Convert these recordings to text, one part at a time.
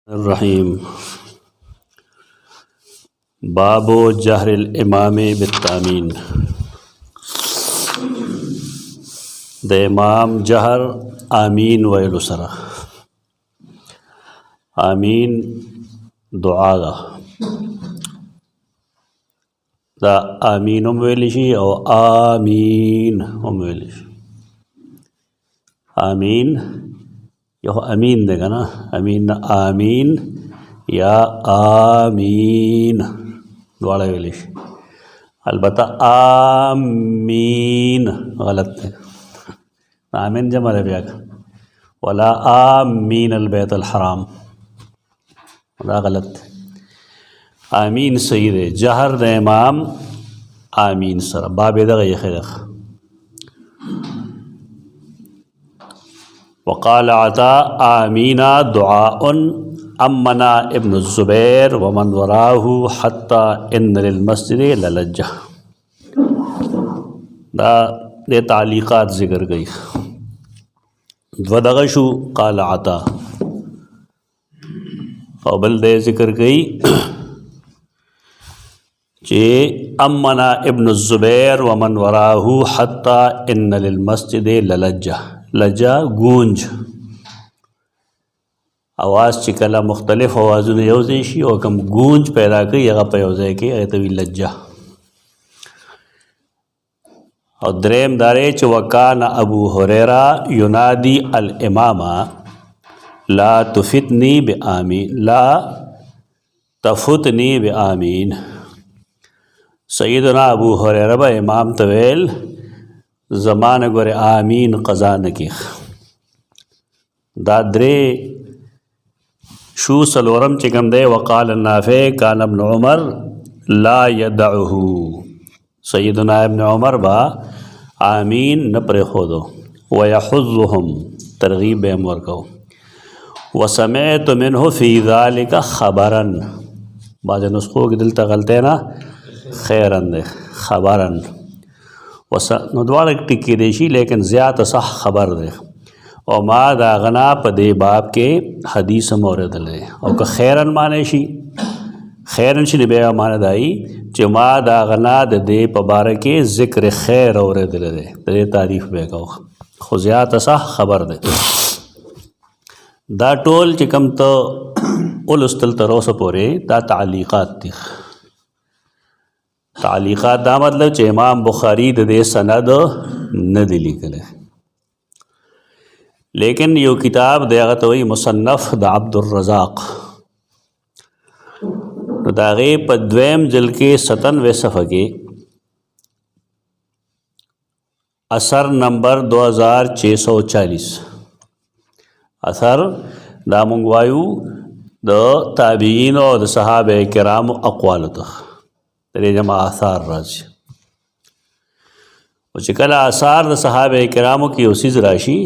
रहीम बाबो जहरिल इमाम बित्तामीन। द इमाम जहर आमीन वयलुसरा। आमीन दुआ दा आमीन वेलिशी और आमीन वेलिशी। आमीन यो अमीन देगा ना, अमीन ना आमीन या आमीन द्वाड़ा वेलिश। अलबत्ता आमीन गलत है, आमीन जमा है ब्याग वला आमीन अलबैत अलहराम वला गलत है। आमीन सही है। जहर दे इमाम आमीन सर बाबेदा ये खैर वक़ाल अता आमीना दुआउन अम्मना इब्न ज़ुबैर वमन वराहु हत्ता इन्न लिल मस्जिद ललज्जा। दा दे तालीक़ात ज़िक्र गई। वदगशु क़ाल अता क़बल दे ज़िक्र गई जे अम्मना इब्न ज़ुबैर वमन वराहु हत्ता इन्न लिल मस्जिद ललज्जा। लज्जा गूंज आवाज़ चिकला मुख्तलिफ आवाज़ों ने योज़ेशी और कम गूंज पैदा करी अगर पयोज़े के अतवी लज्जा। और द्रेम दारे च वकान अबू हुरैरा युनादी अल इमामा ला तुफितनी बे आमीन ला तफुतनी बे आमीन। सैयदना अबू हुरैरा बा इमाम तवेल ज़मान गोरे आमीन क़ज़ा नकी दादरे शू सलोरम चिकम दे। वक़ाल नाफ़े कान इब्न उमर ला यदअहु। सैयदना इब्न उमर बा आमीन न पर खोदो वयहुज़्ज़ुहुम तरग़ीब बेमर को वसमअतु मिन्हु फ़ी ज़ालिका ख़बरन। बाज़ नुस्ख़ों की दिल तगलते ना खैरन दे ख़बरन वस नदवार टिक्की देशी लेकिन ज़्यादा सह खबर दे और मा दागना पदे बाप के हदीस मौरद ले और का खैरन माने शी खैरन शी बेवा माने दाई जो मा दागना दे पबार के ज़िक्र खैर और दिल दे तारीफ़ बेगा खुज़ियात सह खबर दे। दा टोल चिकम तो उलस्तल तरोस पोरे दा तालीक़ात थी। तालीक़ात दा मतलब चे इमाम बुखारी दे सनद न दिली कले लेकिन यो किताब देगा तो वही मुसन्नफ़ द अब्दुर्रज़ाक़ दागे पद्वेम जल के 97 सफ़े के असर नंबर 2640 असर दामुंगवायु द ताबीन और द सहाबे किराम अक़वाल तेरे जमा आसार राज चिकला आसार द सहाबे किरामों की उसीज़ राशि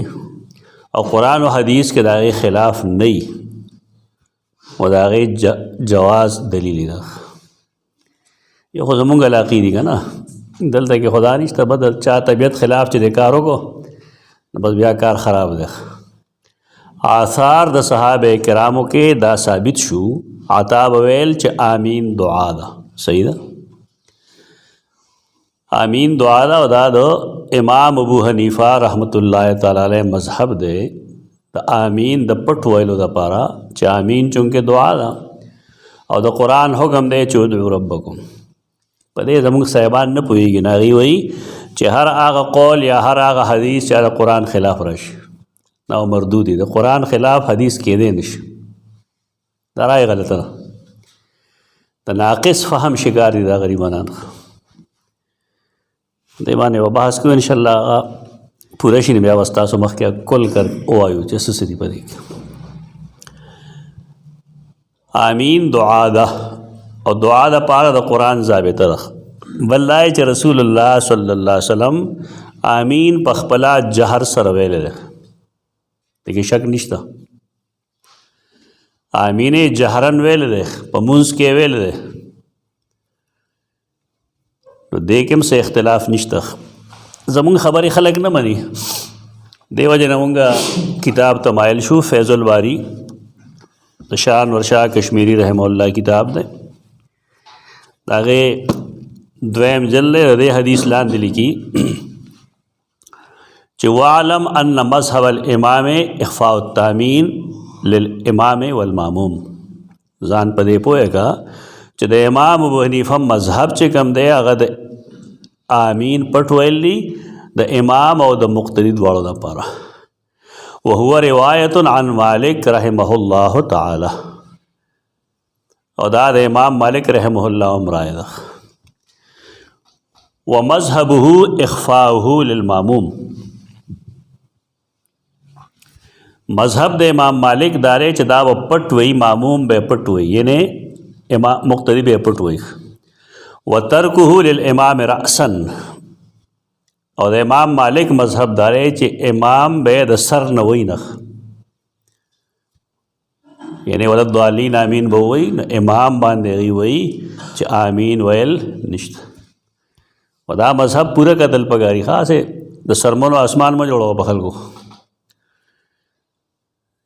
और कुरान और हदीस के दागे ख़िलाफ़ नहीं और दागे जवाज़ दलील दा ये खुद मुंग अलाक़ीदी का ना दल तक खुदा नहीं तब बदल चा तबीयत ख़िलाफ़ चे कारों को बस ब्याह कार ख़राब दे। आसार द सहाबे किरामों के दा साबित शू आता बवेल च आमीन दुआ दा सही दा आमीन दुआ दा उदा दो इमाम अबू हनीफ़ा रहमतुल्लाह ताला अलैह मज़हब दे द आमीन द पट वैलो द पारा च आमीन चूँकि दुआ दा और द कुरान हुक्म दे चुदउ रब्बकुम पदे जमुक साहिबान न पुएगी ना गई वही च हर आगा कौल या हर आगा हदीस चाहे कुरान ख़िलाफ़ रश ना मरदूदी द कुरान ख़िलाफ़ हदीस के दे निश दराए गलत ना द नाक़िस फ़हम शिकारी दा गरीबाना देवाने व बहस को इंशाल्लाह पूरा शी व्यवस्था सो मख क्या कुल कर ओ आयु जैसे सिरी पदी आमीन दुआ दा और दुआ दा पारा द कुरान ज़ाबित रख वल्लाह च रसूलुल्लाह सल्लल्लाहु अलैहि वसल्लम आमीन पखपला जहर सरवेल देखिए शक निश्ता आमीन जहरन वेल दे पमुंस के वेल दे तो देखम से इख्तिलाफ निश्ता जमुंग खबर खलक न मनी देवज नमुंगा किताब तमायल शू फैज़ुल बारी शाह अनवर शाह कश्मीरी रहमहुल्लाह किताब दे दागे द्वैम जल्ले दे हदीस लांदे लिखी कि वालम अन्न मज़हब अल इमाम इख्फ़ा तामीन लिल इमाम वल मामूम जान पदे पोएगा कि द इमाम अबू हनीफा मज़हब चे कम दे अगद आमीन पट वैली द इमाम और द मुक़्तदी द्वारो द पारा वहुवा रिवायतुन अन मालिक रहमहुल्लाह ताला और दा इमाम मालिक रहमहुल्लाह उमरायदा व मज़हबुहु इख्फ़ाउहु लिल मामूम मज़हब द इमाम मालिक दारे चदा व पट वही मामूम बे पट वही यानी इमाम मुक़्तदी बे पट वही व तर्कुहु लिल इमाम रअसन और इमाम मालिक मज़हब दारे च इमाम बे द सर न वही नख यानी वलद दालीन आमीन बो वही न इमाम बांधे गई वही च आमीन वैल निश्त वदा मज़हब पूरा का दल पगारी ख़ास है द सरमन आसमान में जोड़ो बखल को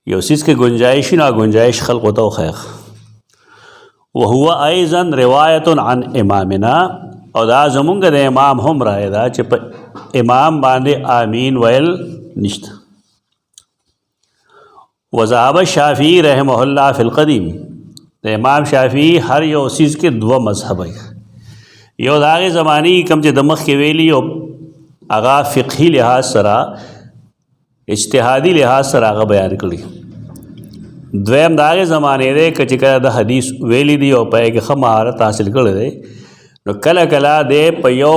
ये उसी के गुंजाइश ना गुंजाइश खल्क़ होता खैर वह हुआ आइज़न रिवायतुन अन इमामिना और दा जमुंग दे इमाम हम रायदा च इमाम बांधे आमीन वैल निश्त वज़ाब शाफ़ी रहमहुल्लाह फ़िल क़दीम तो इमाम शाफ़ी हर यो चीज़ के दो मज़हब है यो दागे ज़मानी कम च दमख के वेली यो आगा फ़िक़ही लिहाज सरा इज्तिहादी लिहाज सर आगा बयान करी द्वैम दागे ज़माने दे कचिका द हदीस वेली दी और पे कि खम महारत हासिल कर दे न कला कला दे पयो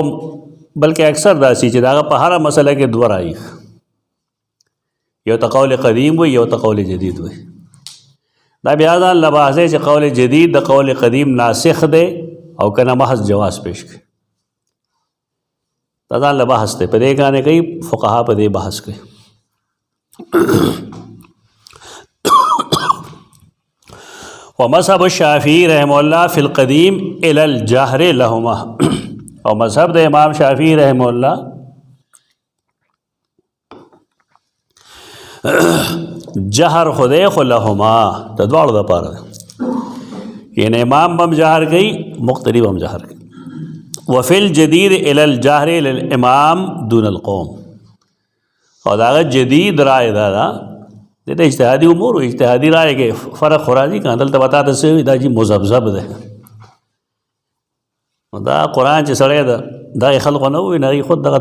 बल्कि अक्सर दासी च दागा पहाड़ा मसला के द्वर आई यो तक़ौल क़दीम हुई यो तक़ौल जदीद हुई ना बिहाजा लबासे च कौल जदीद द कौल क़दीम नासिख दे और कना महज जवाज़ पेश के तदा लबाहस दे पदे गाने कई फ़ुक़हा पदे बहस के व मज़हब शाफ़ी रहमहुल्लाह फ़िल क़दीम इलल जहर लहुमा और मज़हब द इमाम शाफ़ी रहमहुल्लाह जहर खुदे लहुमा तद्वार द पार यानी इमाम बम जहर गई मुक़्तदी बम जहर गई वफ़िल जदीद इलल जहर लिल इमाम दूनल कौम और दागा जदीद राय दादा देते इज्तिहादी उमूर इज्तिहादी राय के फ़र्क खुराजी का दल तो बताते से दा जी मुज़ब्ज़ब दे दा कुरान च सड़े दा खल्क़ न हुई ना खुद दा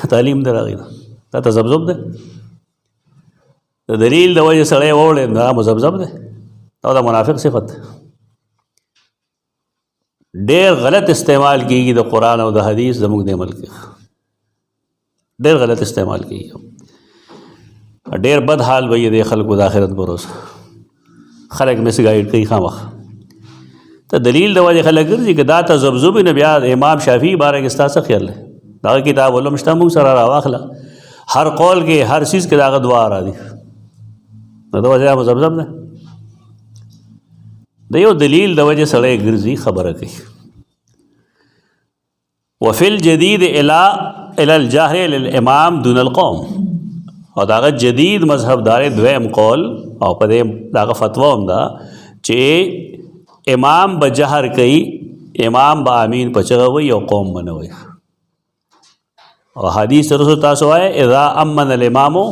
तालीम दे रही दा तज़ब्ज़ब दे तो दलील द वजह सड़े ओढ़े दा मुज़ब्ज़ब दे तो दा मुनाफिक सिफत ढेर गलत इस्तेमाल की तो कुरान और द हदीस द मुक़द्दे अमल के ढेर गलत इस्तेमाल की ढेर बद हाल भई दे खल्क़ द आखिरत भरोसा खलक मिस गाइड कई खाम तो दलील दवाज खलक गर्जी कि दा तज़ब्ज़ुब न ब्याद इमाम शाफ़ी बारे के स्ता ख्याल है दागा किताब उलम मुश्तमुक सरारा वाखला हर कौल के हर चीज़ के दागा दुआ आ रही न तो वजह मुज़ब्ज़ब ने दयो दलील दवजह सड़े गर्जी खबर कही वफ़िल जदीद इलल जहर लिल इमाम दूनल कौम और दागा जदीद मज़हब दारे द्वैम कौल और पदे दागा फतवा हमदा चे इमाम बजहर कई इमाम बामीन पचगा हुई और कौम बने हुई और हदीस रसूल तासो है इज़ा अम्मन अल इमामो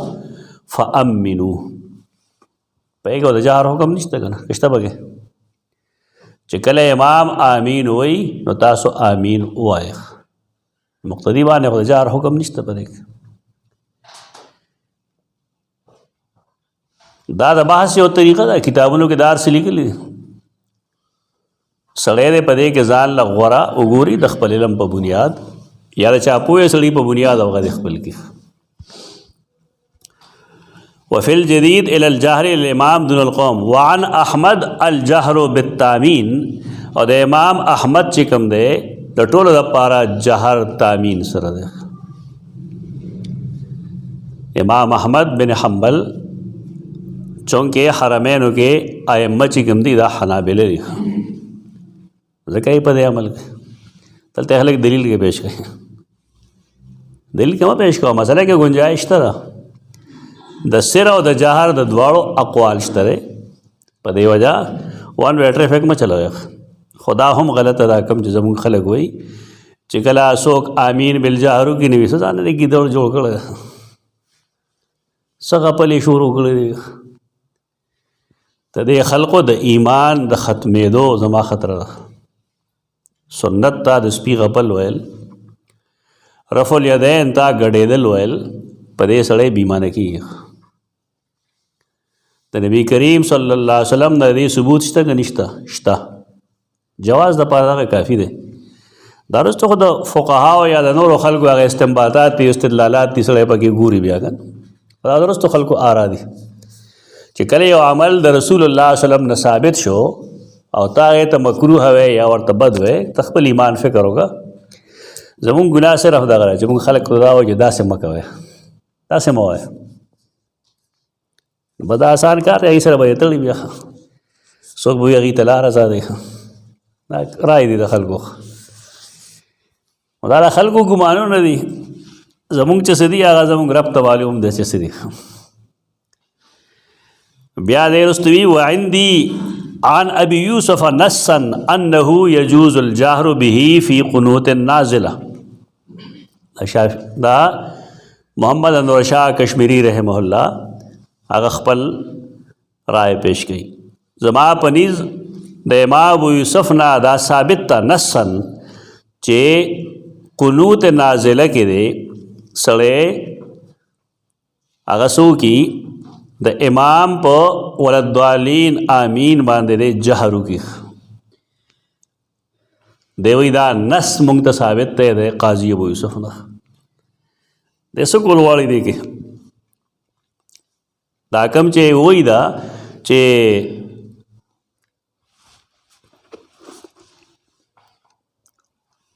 फ़अम्मिनू पे को जहर हुक्म नहीं तक किश्ता बगे चिकले इमाम आमीन हुई नो तासो आमीन हुआए मुक़्तदी बाने को जहर हुक्म नहीं पदे दादा बहस से तरीक़ा था किताबों के दार से लिख ली सड़े दे पदे के जान लगोरा उगूरी दखपल इलम पर बुनियाद या चापुए सड़ी पर बुनियाद होगा दखपल की वफ़िल जदीद इलल जहर इमाम दुनल कौम वान अहमद अल जहर बित्तामीन और इमाम अहमद चिकम दे द टोल द पारा जहर तामीन सर दे इमाम अहमद बिन हम्बल चूँकि हरमैन के आयम्मा चिकम दी दा हनाबिले ज़काई पदे अमल के तलते हलक दलील के पेश करें दलील क्यों पेश करो मसला के गुंजाइश तरह द सिर और द जहर द द्वाड़ो अक़वाल तरह په دې وجه وان وې ټریفک ما چلوي خدا هم غلط ادا کوم چې زموږ خلک وایي چې کله څوک آمین بالجهر کې نوي څه ځان نه ګیدړ جوړ کړی څه غپلې شروع کړی دی ته دې خلقو د ایمان د ختمېدو زما خطره ده سنت ته د سپي غپل ویل رفع الیدین ته ګډېدل ویل په دې سړی بیمانه کېږي د نبی کریم صلی الله علیه وسلم د دې ثبوت شته که نشته شته جواز د پاره هغه کافي دی دا وروسته خو د فقهاو یا د نورو خلکو هغه استنباطات دي استدلالات دي سړی پکې ګوري بیا که دا وروسته خلکو آرا دي چې کله یو عمل د رسول الله صلی الله علیه وسلم نه ثابت شو او تا هغې ته مکروه وی یا ورته بد وی ته خپل ایمان فکر وکړه زمونږ ګناه صرف دغه دی چې مونږ خلک ته دا وایو چې داسې مه کوئ داسې مه وایه به دا آسان کار دی هغې سره به یې تړي بیا څوک به وي هغې ته لاره ځادی دا رای دي د خلکو دا د خلکو ګمانونه دي زمونږ چې څه دي هغه زمونږ رب ته معلوم دی چې څه دي بیا دې وروسته وي وعندي عن ابي يوسف نصا انه يجوز الجهر به في قنوت النازله دا محمد انور شاه کشمیری رحمه الله هغه خپل رائے پیش کړي زما پنیز د امام ابو یوسف نه دا ثابت تا نصا چې قنوت نازله کې دی سړی هغه څوکي د امام په ولدوالین آمین باندې دی جهرو کی دیوی دا نس مونږ ته ثابت دی د قاضي ابو یوسف نه د څه کول غواړي دی کې دا کوم چې وایي دا چې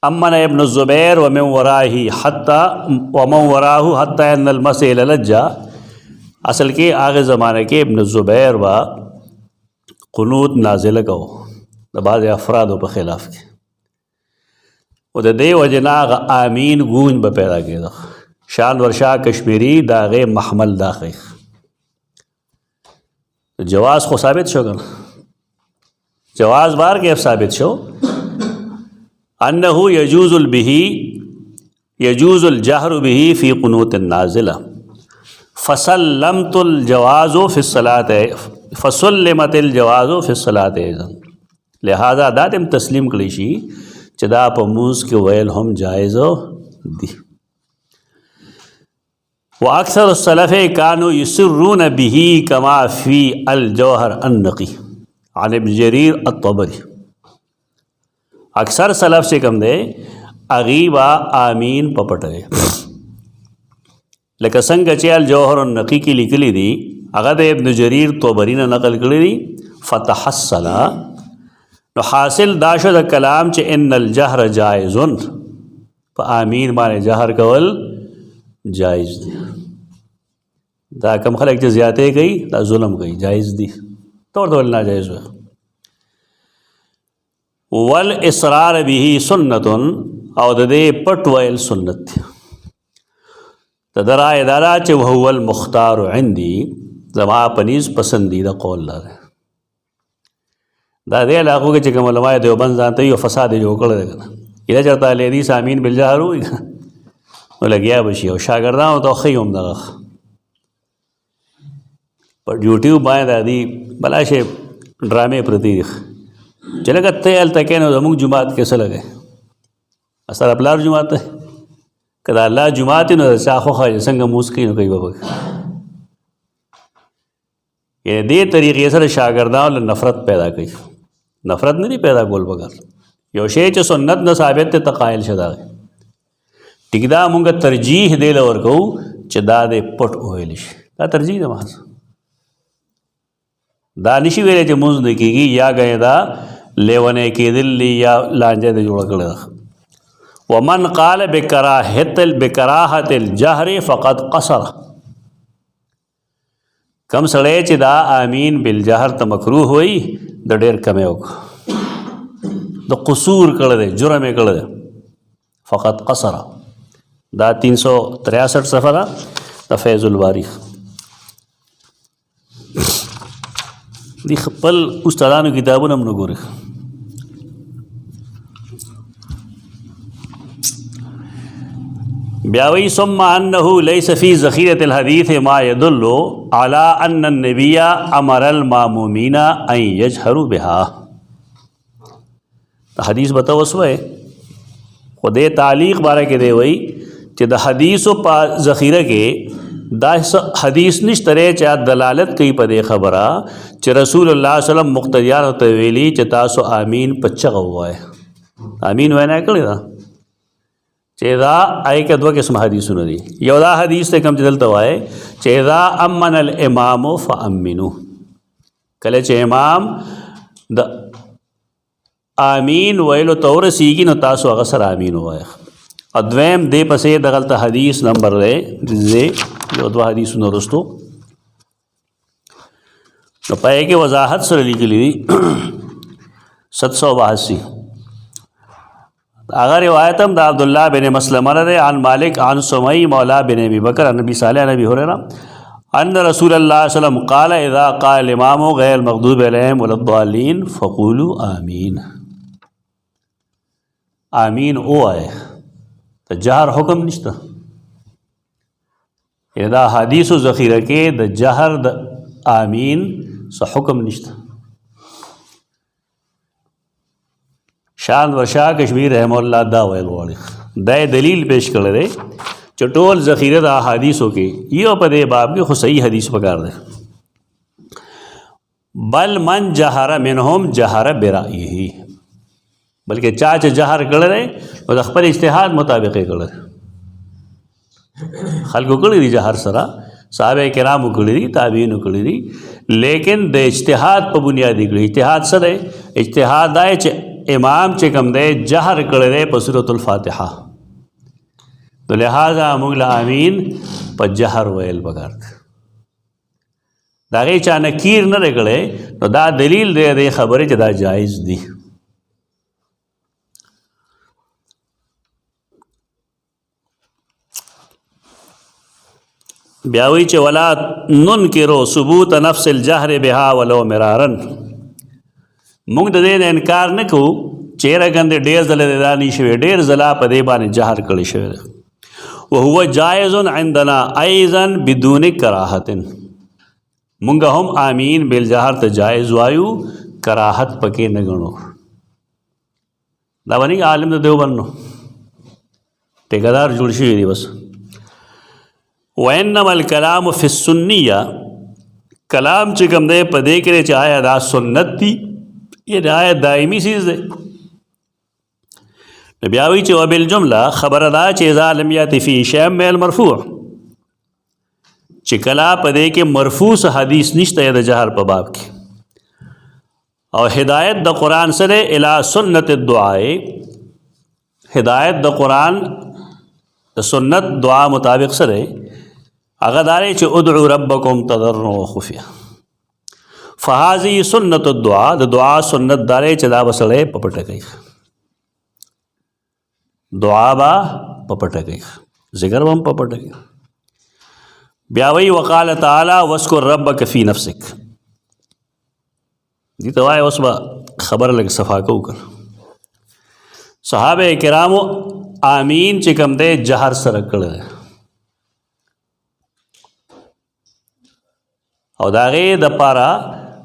امن ابن الزبیر ومن ورائه حتی ان المسیح لجا اصل کې هغه زمانه کې ابن الزبیر با قنوت نازل کو د بعض افرادو په خلاف کې او د دې وجه نه هغه آمین گونج به پیدا کېده شان ورشاه کشمیری د هغې محمل داخل جواز خو ثابت شو کنه جواز بار کې ثابت شو انه يجوز الجهر به في قنوت النازله فسلمت الجواز في الصلاة فسلمت الجواز في الصلاة ايضا لہذا دا دم تسلیم کړی شي چې دا په موز کې ویل هم جایز دي واکثر السلف كانوا يسرون به كما في الجوهر النقي عن ابن جرير الطبري اکثر سلف سے کم دے اغیبا آمین پپټوي لکه څنګه چې الجوهر النقي کې لیکلي دي هغه د ابن جریر طبري نه نقل کړی دي فتحصل نو حاصل دا شو د کلام چې ان الجهر جائز په آمین باندې جهر کول جائز دي دا کم خلک چې زیاتې کوي دا ظلم کوي جائز دي تور ډول ناجائز وي والاصرار به سنت او د دې پټ ویل سنت دی تدرا ادارا چې هو المختار عندي زما پنیز پسندیده قول لاره دا دې علاقو کې چې کوم علماء دیوبند ځانته یو فساد جوړ کړی دی کنه کله چرته لیدي سامین بالجهر وي نو لګیا بشي او شاګردانو ته خو هم دغه په یوټیوب باندې دی بلا شي ډرامې پرتی چې لکه ته هلته کې نو زموږ جومات کې څه لګی اصل پلار جومات دی که د الله جومات نو د چا خوښه څنګه موس کوي نو کوي به یعنې دې طریقې سره شاګردانو له نفرت پیدا کوي نفرت نه دی پیدا کول بګر یو شی چې سنت نه ثابت دی ته قایل شه د هغې ټیک دا مونږ ترجیح دې له ورکوو چې دا دې پټ وویلی شي دا ترجیح ده محض دا نشي ویلی چې مونځ نه کېږي یا ګنې دا لیونی کېدل یا لانجه دې جوړه کړې ده ومن قال بکراهت الجهر فقد قصر کم سړی چې دا آمین بالجهر ته مکروه وي د ډېر کمی وکړه د قصور کړی دی جرم یې کړی دی فقط قصر دا 363 صفحه ده د فیض الباری دی خپل استادانو کتابونه هم نه ګوري. بیا وی ثم انه ليس في ذخيرة الحديث ما يدل على ان النبي امر المامومين ان يجهروا بها. حدیث بتاو وسوه خدای تعلیق بارے کې دی وی چې د حدیثو په ذخیره کې دا حدیث نشته چې دلالت کوي په دې خبره چې رسول الله صلی الله علیه وسلم مقتدیان ته ویلي چې تاسو امین په چغه وایي. امین وینا کړی دا چې دا آی کې دوه قسم حدیثونه دي. یو دا حدیث ته کوم چې دلته وایي چې اذا امن الامام فامنوا، کله چې امام د آمین ویلو تورسیږي نو تاسو هغه سره آمین وایي. ادویم دې پسې دغلته حدیث نمبر دی یو دوه حدیثونه وروستو نو پای کې وضاحت سره لیکلي دي 782. هغه روایت هم د عبدالله بن مسلمه ده عن مالک عن سمی مولا بن ابي بکر عن نبی صالح نبی هريره ان رسول الله صلی الله علیه وسلم قال اذا قال الامام غير المغضوب عليهم ولا الضالين فقولوا آمين. آمین او آئے تو جہر حکم نشتا. دا حدیث و ذخیرہ کے دا جہر دا آمین سا حکم نشتا. شان ورشاہ کشمیر رحمہ اللہ دا ویل غواړي دا دلیل پیش کړی دی چې ټول ذخیره د احادیثو کې یو په دې باب کې خو صحیح حدیث پکار دی. بل من جهر منهم جهر برأیه، بلکہ چا چې جهر کړی دی نو د خپل اجتهاد مطابق یې کړی. خلکو کړی دی جهر سره، صحابه کرامو کړی دی، تابعینو کړی دی، لیکن د اجتهاد په بنیاد کړی. اجتهاد څه دی؟ اجتهاد دا چې امام چې کوم دی جهر کړی دی په سورۃ الفاتحه، نو لہذا موږ له امین په جهر ویل پکار دی. د هغې چا نکیر نه دی کړی نو دا دلیل دی د خبرې چې دا جایز دی. بیاوی چې ولا ننکرو ثبوت نفس الجهر بها ولو مرارا، موږ د دې انکار نه کوو چې رګند ډېر ځله دا نه شوی، ډېر ځله په دې باندې جهر کړی شوی دی. وهو جائز عندنا ايضا بدون کراهت، موږ هم امین بالجهر ته جائز وایو، کراهت پکې نه ګڼو. دا باندې عالم د دیوبند نو ټیکدار جوړ شوی دی بس. وَإِنَّمَا الْكَلَامُ فِي السُّنِّيَّةِ، کلام چې کوم دی په دې کې چې آیا دا سنت دی یا دا آیا دائمی چیز دی. بیا وایي چې وبالجمله خبره دا چې اذا لم یأت فی شیء من المرفوع، چې کله په دې کې مرفوع حدیث نشته د جهر په باب کې، او هدایت د قرآن سره الی سنت الدعاء، هدایت د قرآن د سنت دعا مطابق سره هغه داري چې ادعو ربکم تضرعا وخفیا، فهذه سنت الدعاء، د دعا سنت داري چې دا وسړی په پټه کوي، دعا با په پټه کوي، ذکر هم په پټه کوي. بیا وی وقال تعالی واذكر ربک فی نفسک، دي ته وایي اوس به خبره لږ صفا کوو. صحابه کرامو آمین چې کوم دی جهر سره کړی او د هغې دپاره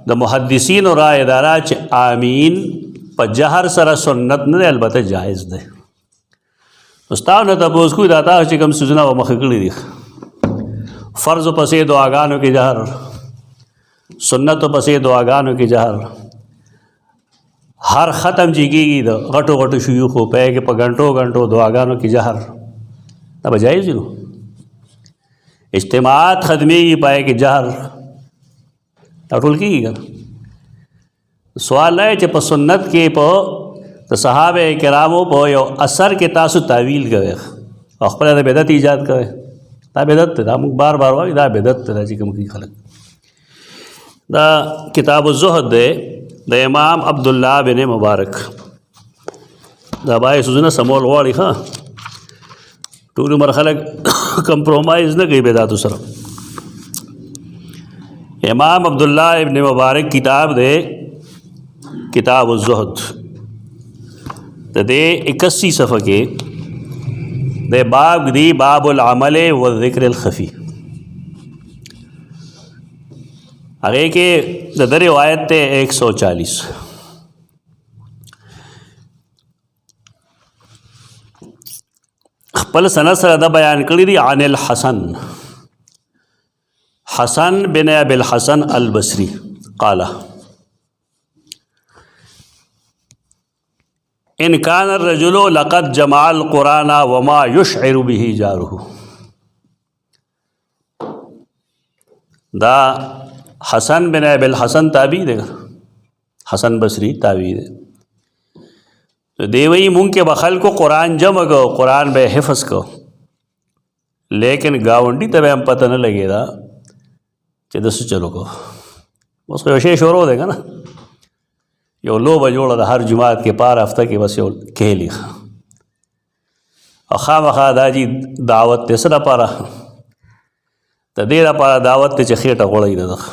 د محدثینو رایې دا ده چې آمین په جهر سره سنت نه دی، البته جایز دی. استاد نه تپوس کوي دا تاسو چې کوم څیزونه به مخکې کړي دي، فرض پسې دعاګانو کې جهر، سنت پسې دعاګانو کې جهر، ہر ختم چې کېږي د غټو غټو شیوخو په کې په غنټو غنټو دعاګانو کې جهر، دا به جایز نو. اجتماعات ختمېږي پای کې جهر، دا ټول کېږي که نه. سوال دی چې په سنت کې په د صحابه کرامو په یو اثر کې تاسو تعویل کوئ او خپله د بدعت ایجاد کوئ، دا بدعت دی. دا موږ بار بار وایو دا بدعت دی چې کوم کوي خلک. دا کتاب الزهد دی د امام عبدالله بن مبارک، دا باید سوزونه سمول غواړي. ښه ټول عمر خلک کمپرومایز نه کوي بدعتو سره. इमाम अब्दुल्ला इब्न मुबारक किताब दे किताब उज़्ज़ुहद दे 81 सफ़ा के दे बाब दी बाबुल अमल व ज़िक्र खफ़ी। आगे के दर रिवायत थे 140। खपल सनद सर दा बयान करी दी अनिल हसन हसन बिन अबिल हसन अल बसरी काला इन कान रजुलो लक़द जमाल कुराना वमा युशइरु बिही जारुहु। दा हसन बिन अबिल हसन ताबी दे, हसन बसरी ताबी दे। तो देवई मुंह के बखल को कुरान जम गो, कुरान बे हिफ्स को, लेकिन गावंडी तब हम पता न लगेगा कि दस चलो को उसको विशेष और हो देगा ना। यो लो बजोड़ा हर जुमात के पार हफ्ता के बस यो कह लिखा और खा मखा दाजी दावत तेसरा पारा तो देरा पारा दावत ते चखेटा गोड़ा ही दख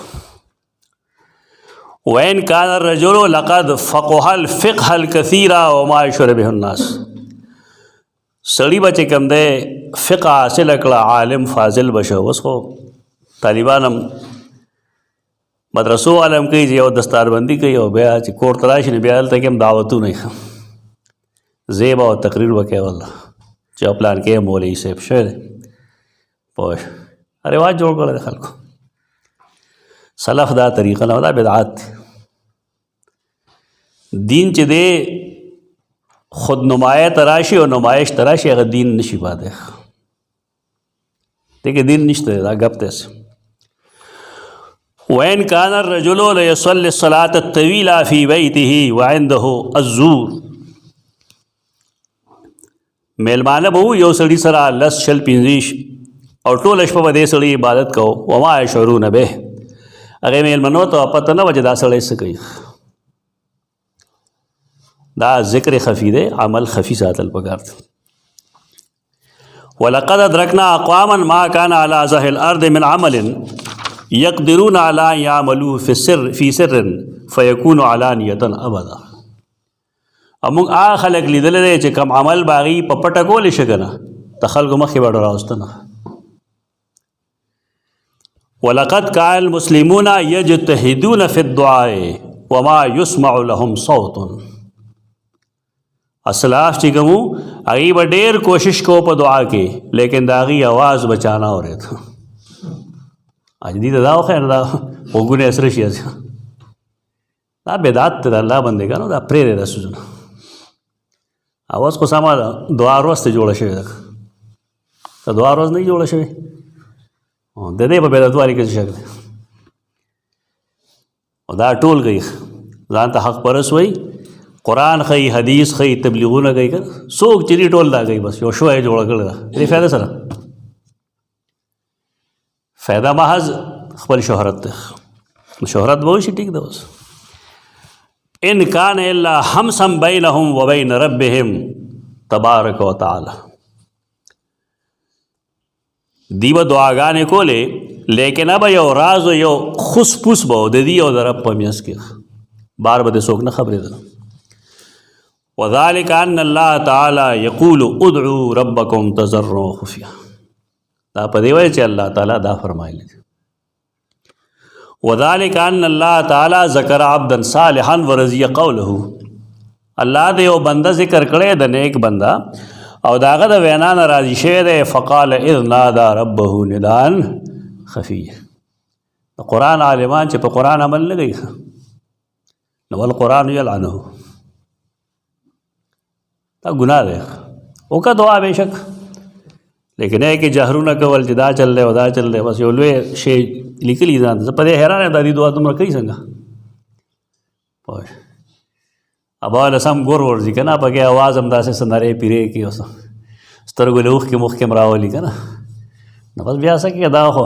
वैन कान रजुलो लक़द फ़क़हल फ़िक़हल कसीरा वमा युशअरु बिहिन्नास। सड़ी बचे कम दे फ़िक़ह हासिल अकड़ा आलिम फाजिल बशो उसको तालिबानम मदरसों आलम कही जे दस्तारबंदी कही हो बया कोट तलाश ने बयाल तक हम दावतू नहीं जेबा और तकरीर वके वाला जो प्लान के मौलवी से शेर पोश अरे वाज जोड़ कर खल को सलफ दा तरीक़ा ना बिदअत दीन च दे खुद नुमाया तराशी और नुमाइश तराशी अगर दीन नशी बात है देखिए दीन निश्ते गपते से वैन कान रजुलो लयसल्लि सलात तवीला फ़ी बैतिही व इंदहु अज़्ज़ूर। मेलमाना बहु यो सड़ी सरा लस शल पिंजीश और टोल अशप बदे सड़ी इबादत को वमा यशऊरून बे। अगर मेलमनो तो पता न वजदा सड़े से कही दा ज़िक्र खफ़ी दे अमल खफ़ी सातल पगार वलक़द अदरकना अक़वामन मा कान अला ज़हरिल अर्द मिन अमलिन यक़दिरून अला यामलू फ़ी सिर्रिन फ़यकूनु अलानियतन अबदा। अमुक आ खलक लीदल दे चे कम अमल बागी पपटा को ले शकना तखल को मखी बड़ा रास्तना। वलक़द काल मुस्लिमूना यजतहिदून फ़ि दुआए वमा युस्मअ लहुम सौतुन। असलाफ चिकमू अगी बडेर कोशिश को पर दुआ के लेकिन दागी आवाज़ बचाना हो रहे था आज दी दाओ खैर दा ओगुने असर शिया दा बेदात तेरा अल्लाह बंदे का ना दा प्रेरे दा सुजना आवाज़ को सामा दुआ रोज़ से जोड़ा शे तक तो दुआ रोज़ नहीं जोड़ा शे दे दे बेदात वाली कैसे शक्ल और दा टोल गई जानता हक परस हुई कुरान खई हदीस खई तबलीगू न गई कर सोख चिरी टोल दा गई बस योशो है जोड़ा कर ये फ़ायदा सर फ़ायदा महज खपल शोहरत शोहरत बहुत सी ठीक बस इन कान इल्ला हमसम बैनहुम व बैन रब्बिहिम तबारक व तआला। दीव दुआगाने को ले लेकिन अब यो राज यो खुसफुस बहु दे दी और रब पमियस के बार बदे सोख न खबरे दा वज़ालिका अन्न अल्लाह ताला यक़ूलु उदउ रब्बकुम तज़र्रुअन व खुफ़िया। दा पदेवे चे अल्लाह ताला दा फरमाए वज़ालिका अन्न अल्लाह ताला ज़करा अब्दन सालिहन व रज़िया क़ौलहु। अल्लाह दे ओ बंदा ज़िक्र करे द नेक बंदा और दागा द वैना न राज़ी शेर फ़क़ाल इज़ नादा रब्बहु निदान खफ़िया। कुरान आलिमान चे पर कुरान अमल न गई वल कुरान यलअनुहु गुनाह दे ओका दुआ बेशक लेकिन है कि जहरू न कवल जिदा चल रहे उदा चल रहे बस योलवे शे निकली जान पदे हैरान है दादी दुआ तुम कही संगा अब लसम गोर वर्जी का ना पके आवाज़ अमदा से सनारे पिरे की स्तरगुलूख के मुख के मरावली का ना बस ब्यासा की अदा हो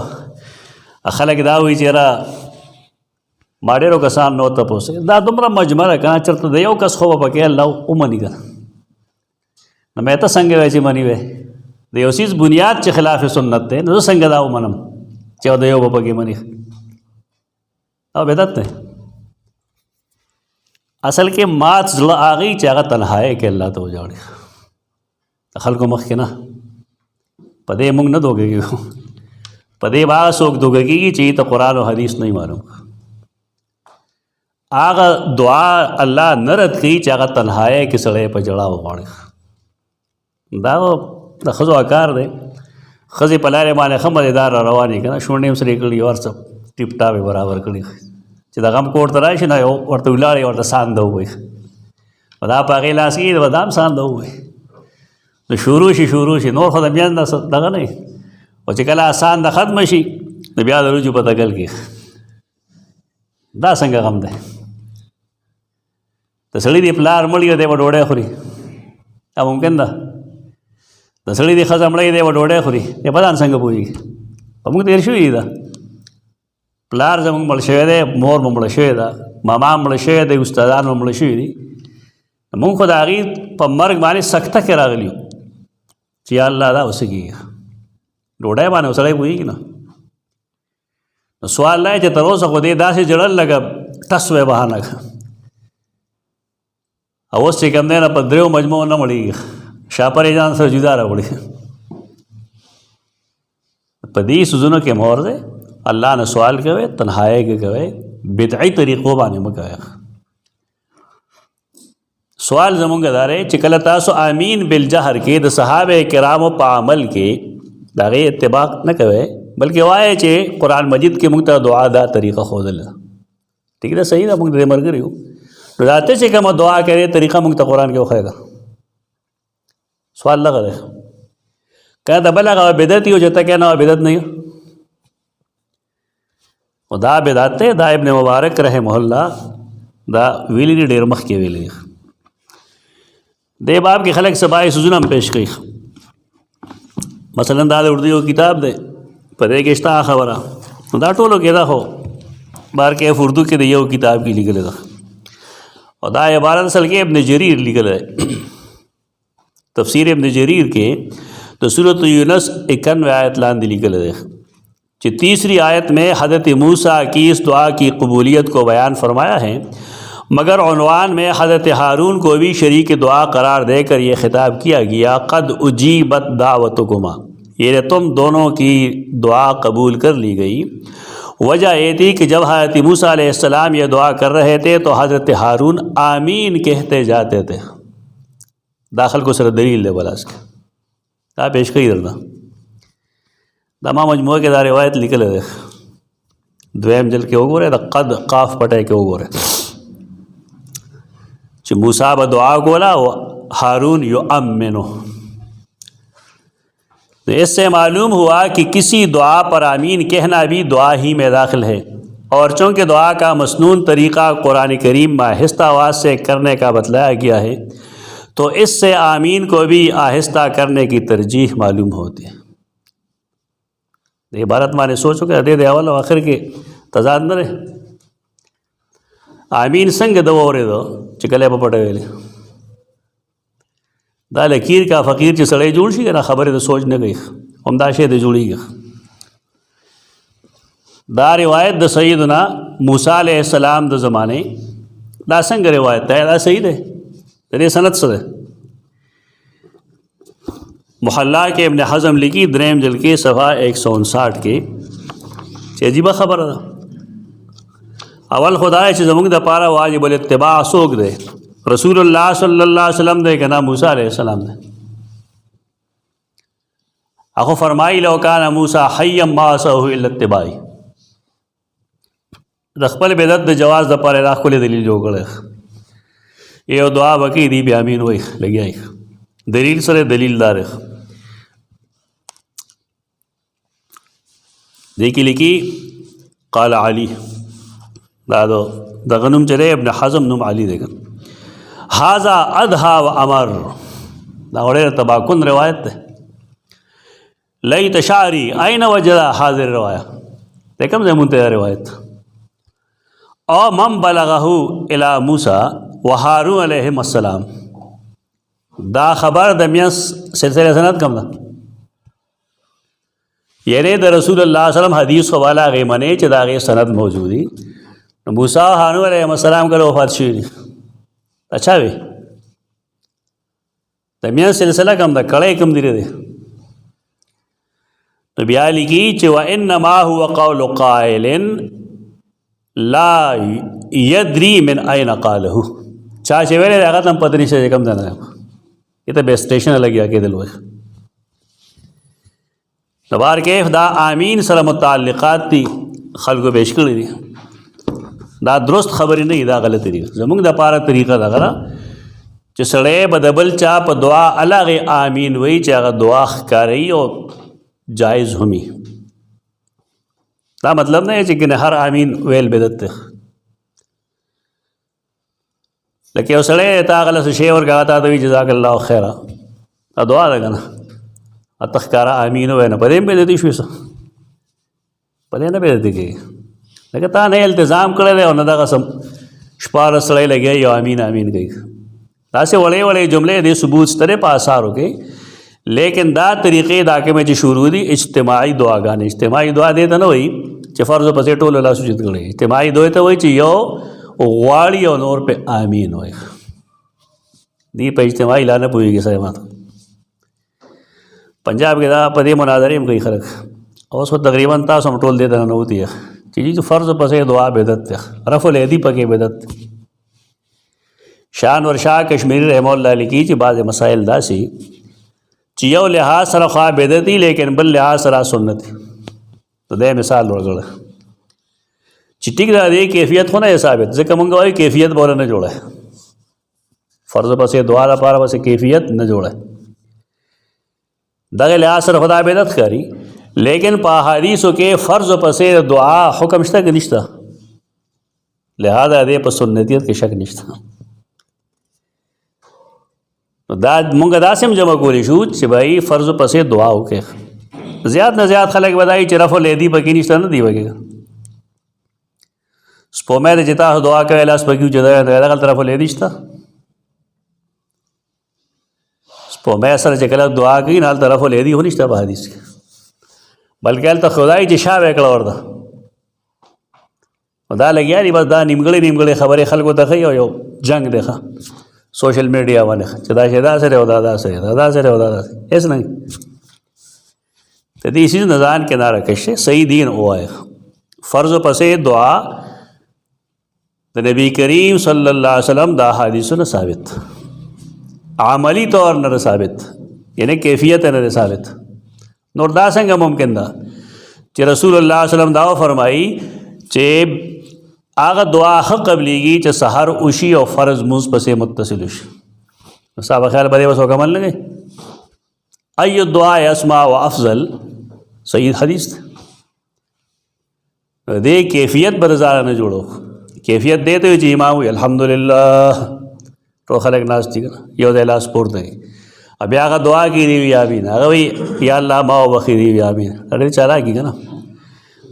अखला की दा हुई चेहरा माडेरो कसान नो तपो से दा तुमरा मजमरा कहाँ चलते दे कस खो पके अल्लाह उमनी का न मैं तो संगे वैसी मनी वे देवसीज बुनियाद के खिलाफ सुन्नत है न संग दाओ मनम चौदह बपा के मनी او بدعت دی اصل کې مات زړه هغه چې هغه تنهایی کې الله ته وجاړي خلکو مخ کې نه پدې موږ نه دوګېږو پدې با څوک دوګېږي چې ته قرآن او حدیث نه معلوم هغه دعا الله نه رد کوي چې هغه تنهایی کې سړی په جړه وغواړي دا د ښځو کار دی ښځې په لارې باندې ښه مزېدار روانې که نه شونډې هم سرې کړي ور څه ټیپ ټاپ یې برابر کړي چې د غم کور ته راشي نه یو ورته ولاړې ورته سانده ووایي دا په هغې لاس کې به دا هم سانده ووایي نو شروع شي نور خو د بیا دغه نه او چې کله سانده ختمه شي نو بیا د رجوع په تکل کې دا څنګه غم دی د سړي دی پلار مړ دی به ډوډۍ خوري دا ممکن ده د سړي دی ښځه مړی دی به ډوډۍ خوري دی په ځان څنګه پوهېږي په موږ تېر شوي ده پلار زموږ مړ شوی دی مور مو مړه شوې ده ماما مړه شوی دی استادان مو مړه شوي دي موږ خو د هغې په مرګ باندې سکته کې راغلي یو چې یا الله دا اوس کېږي ډوډۍ باندې سړی پوهېږي نه نو سوال دا چې تر اوسه خو دې داسې جړل لږه ټس وی بهانه او اوس چې کوم دی نه په دریو مجموعو نه مړېږي شاپر یې ځان سره جدا راوړي په دې سوزونو کې مور دی الله نه سوال کوئ تنهایی کې کوئ بدعي طریقو باندې مه کوئ سوال زمونږ دا دی چې کله تاسو آمین بالجهر کې د صحابه کرامو په عمل کې د هغې اتباع نه کوئ بلکې وایئ چې قرآن مجید کې موږ ته دعا دا طریقه ښودله ٹھیک ده صحیح ده موږ د دې ملګري یو نو دا ته چې کومه دعا کوې طریقه موږ ته قرآن کې وښیه سوال لغه دی که د بل هغه بدعت یو چې ته کې نه بدعت نه یو او دا بدعت دی دا ابن مبارک رحمه الله دا ویلي دي ډېر مخکې ویلي دې باب کې خلک سبای سوزونه هم پیش کوي مثلا دا د اردو یو کتاب دی په دې کې شته خبره دا ټولو کې دا خو بار کې اردو کې د یو کتاب کې لیکل ده او دا عبارت اصل کې ابن جریر لیکل ہے تفسیر ابن جریر کې د سورۃ یونس 91 آیت لاندې لیکل ہے کہ تیسری آیت میں حضرت موسیٰ کی اس دعا کی قبولیت کو بیان فرمایا ہے مگر عنوان میں حضرت ہارون کو بھی شریک دعا قرار دے کر یہ خطاب کیا گیا قد اجیبت دعوتکما یہ تم دونوں کی دعا قبول کر لی گئی وجہ یہ تھی کہ جب حضرت موسیٰ علیہ السلام یہ دعا کر رہے تھے تو حضرت ہارون آمین کہتے جاتے تھے داخل کو سر دلیل دے بلاس کے دا پیش کئی درنا دا ما مجموعہ کے دا روایت لکل ہے دویم جل کے ہو رہے دا قد قاف پٹے کے ہو رہے چھ موسیٰ با دعا کولا و ہارون یؤمنو تو اس سے معلوم ہوا کہ کسی دعا پر آمین کہنا بھی دعا ہی میں داخل ہے اور چونکہ دعا کا مسنون طریقہ قرآن کریم میں آہستہ آواز سے کرنے کا بتلایا گیا ہے تو اس سے آمین کو بھی آہستہ کرنے کی ترجیح معلوم ہوتی ہے عبارت مانے سوچو کہ دے اول و آخر کے تضاد نہ رہے آمین سنگ دو اورے دو چکلے پا پٹے ویلے دا لکیر کا فقیر چی سڑے جوڑ شی نا خبر دا سوچ نہ گئی ہم دا شے دے جوڑی گا دا روایت دا سیدنا موسیٰ علیہ السلام دا زمانے دا سنگ روایت دا صحیح دے دے سنت سے دے محلہ کے ابن حزم لکی دریم جل کے صفحہ 159 کے چی عجیبہ خبر دا اول خدا ہے چی زمانگ دا پارا واجب الاتباع سوک دے رسول اللہ صلی اللہ علیہ وسلم دے کنا موسیٰ علیہ السلام دے اخو فرمائی لو کانا موسیٰ حیم ما سہو الاتباعی رخبل بیدت دا جواز دا پارے راہ کلی دلیل جو کرے یہ دعا بکی دی بی آمین ہوئی لگی آئی دلیل سر دلیل دار دیکھی لکی قال علی دا غنم چرے ابن حزم نم علی دے گا حاضا ادھا و امر دا غڑیر تباکن روایت دے لیت شعری این وجدہ حاضر روایت دیکھم سے منتظر روایت او من بلغہو الى موسیٰ و ہارون علیہ السلام دا خبر دمیان سلسلہ سند کم دا یعنی دا رسول اللہ صلی اللہ علیہ وسلم حدیث خوالا غیمانے چا دا غی سند موجودی موسی او هارون علیهم السلام کله وفات شوي دي اچھا وي د میان سلسله کم ده کړی کم دی دی نو بیا لیکي چې وانما هو قول قائل لا يدري من اين قاله چا چې ویل هغه تم پته نشته کم ده نه یہ تو بیس سٹیشن لگیا کېدل وای نو بار کې دا آمین سره متعلقات دي خلکو پیش کړی دي دا درست خبرې نه دا غلطی دي زمونږ د پاره طریقه دا غره چې سړی به د بل چا په دعا الګ آمین وای چې هغه دعا ښکاري او جایز همي دا مطلب نه چې ګنه هر آمین ویل بدعت ده لکه یو سړی تا غله څه شی ورکړه تا ته وی جزاک الله خیره دا دعا ده کنه اتخکارا آمین وای نه پدې به دې شو څه پدې نه به دې کې لکه تا نه التزام کړل او نه دا قسم شپاره سړی لګي یو آمین آمین کوي تاسو وړې وړې جملې دې ثبوت ستره په آثارو کې لیکن دا طریقې دا کې مې شروع دي اجتماعي دعاګانې اجتماعي دعا دې ته نه وای چې فرض پسې ټول الله سجود کړي اجتماعي دعا ته وای چې یو غواړي او نور په آمین وای دی په اجتماعي لا نه پويږي سره ماته پنجاب کې دا په دې مناظرې هم کوي خلک اوس تقریبا تاسو هم ټول دې نه وتی چې فرض پسې دعا بدعت ده رفع الیدی پکې بدعت شان ورشاه کشمیری رحم الله لیکي چې بعض مسائل داسي چې یو لحاظ سره خوا بدعتي لیکن بل لحاظ سره سنت ته دې مثال ورغله چې ټیک دا دې کیفیت خو نه ثابت ځکه مونږ وایي کیفیت بوله نه جوړه فرض پسې دعا لپاره پسې کیفیت نه جوړه دغه لحاظ سره خدا بدعت کاری لیکن په حدیثو کې فرض پسې دعا حکم شته کې نشته لہذا دې په سنتیت کې شک نشته دا مونږ داسې هم جمع کولی شو چې بھائی فرض پسې دعا وکړي زیات نه زیات خلک بدایي چې رفع الیدی پکې نشته نه دی وکړي سپومه دې جتا دعا کوي لاس پکې چې دا طرف الیدی شته سپومه سره چې کله دعا کوي نه طرف الیدی هو نشته په حدیث کې بلکې ته خدای چې شابه کړه ورته دا لګیا دی بس دا نیمګړې خبرې خلکو ته کوي یو جنگ دی سوشل میډیا باندې چې دا شي دا سره او دا سره دا سره او دا هیڅ نه ته دې شي نزان کې نه راکشه صحیح دین وای فرض پسې دعا د نبی کریم صلی الله علیه وسلم دا حدیثونه ثابت عملی طور نه ثابت یعنی کیفیت نه ثابت نور دا څنګه ممکن ده چې رسول الله صلی الله علیه وسلم دا فرمایي چې هغه دعا حق قبليږي چې سحر اوشي او فرض موږ پسې متصل شي صاحب خیال بده وسو کمل نه اي دعا اسمع وافضل صحیح حدیث دې کیفیت بدزار نه جوړو کیفیت دې ته چې امام وي الحمدلله تو خلک ناس دي یو د لاس پورته بیا هغه دعا کې دی یا امین هغه وی یا الله ما وبخیر یا امین اړې چارا کی کنه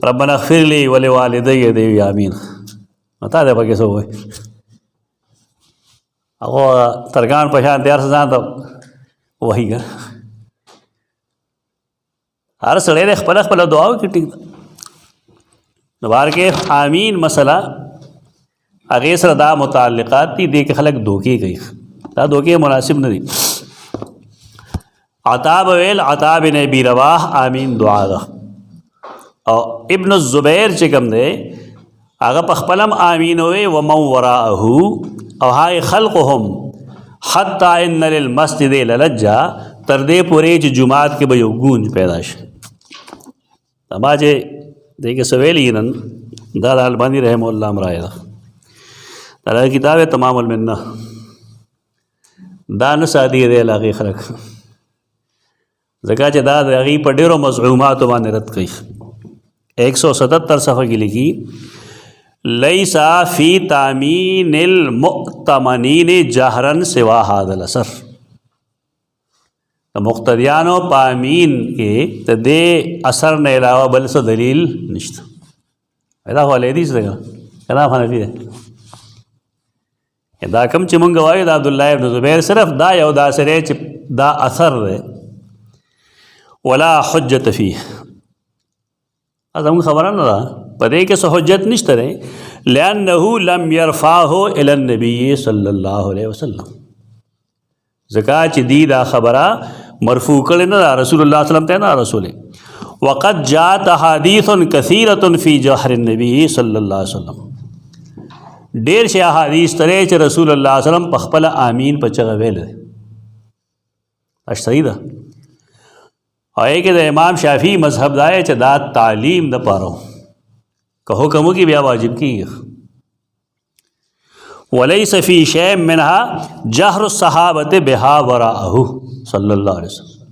ربنا اغفر لي ولوالدي دی یا امین متا ده پکې سو وای هغه ترګان په شان تیار ځان ته وای ګر هر سړی خپل دعا وکړي ټیک نو بار کې امین مسله هغه سره دا متعلقات دي د خلک دوکي کوي دا دوکي مناسب نه دي عطاب ویل عطاب بن ابي رواح امین دعا ده او ابن الزبیر چې کوم دی هغه په خپلم امین وی و من وراءه او هاي خلقهم حتى ان للمسجد للجا تر دې پورې چې جمعات کې به یو گونج پیدا شي تماجه دغه سویلی نن دا البانی رحم الله امرای دا کتاب تمام المنه دا نه سادي دی لاغي خلق زکه چې دا د غي په ډیرو مزعومات باندې رد کړي 177 صفحه کې لیکي ليس في تامين المؤتمنين جهرا سوا هذا الاثر مقتدیانو پامین کې ته دې اثر نه علاوه بل څه دلیل نشته دا ولې دې څنګه کنا حنفي ده دا کوم چې مونږ وایو د عبد الله ابن زبیر صرف دا یو دا سره چې دا اثر ده ولا حجت فيه ازم خبره نه ده پدې کې څه حجت نشته ده लिअन्नहु लम यरफ़अहु इला नबी सल्लल्लाहु अलैहि वसल्लम। ज़का च दी दा ख़बरा मरफ़ू कड़े न रसूलुल्लाह सल्लम ते ना रसूल। वक़द जात अहादीथुन कसीरतुन फ़ी जहर नबी सल्लल्लाहु अलैहि वसल्लम। ढेर से अहादीस तरे च रसूलुल्लाह सल्लम पखपल आमीन पचग वेल सही दा। और एक इमाम शाफी मजहब दाए च दा तालीम द पारो कहो कमो की ब्या वाजिब की वलैस फ़ी शै मिनहा जहर सहाबत बिहा वराअहु सल्लल्लाहु अलैहि वसल्लम।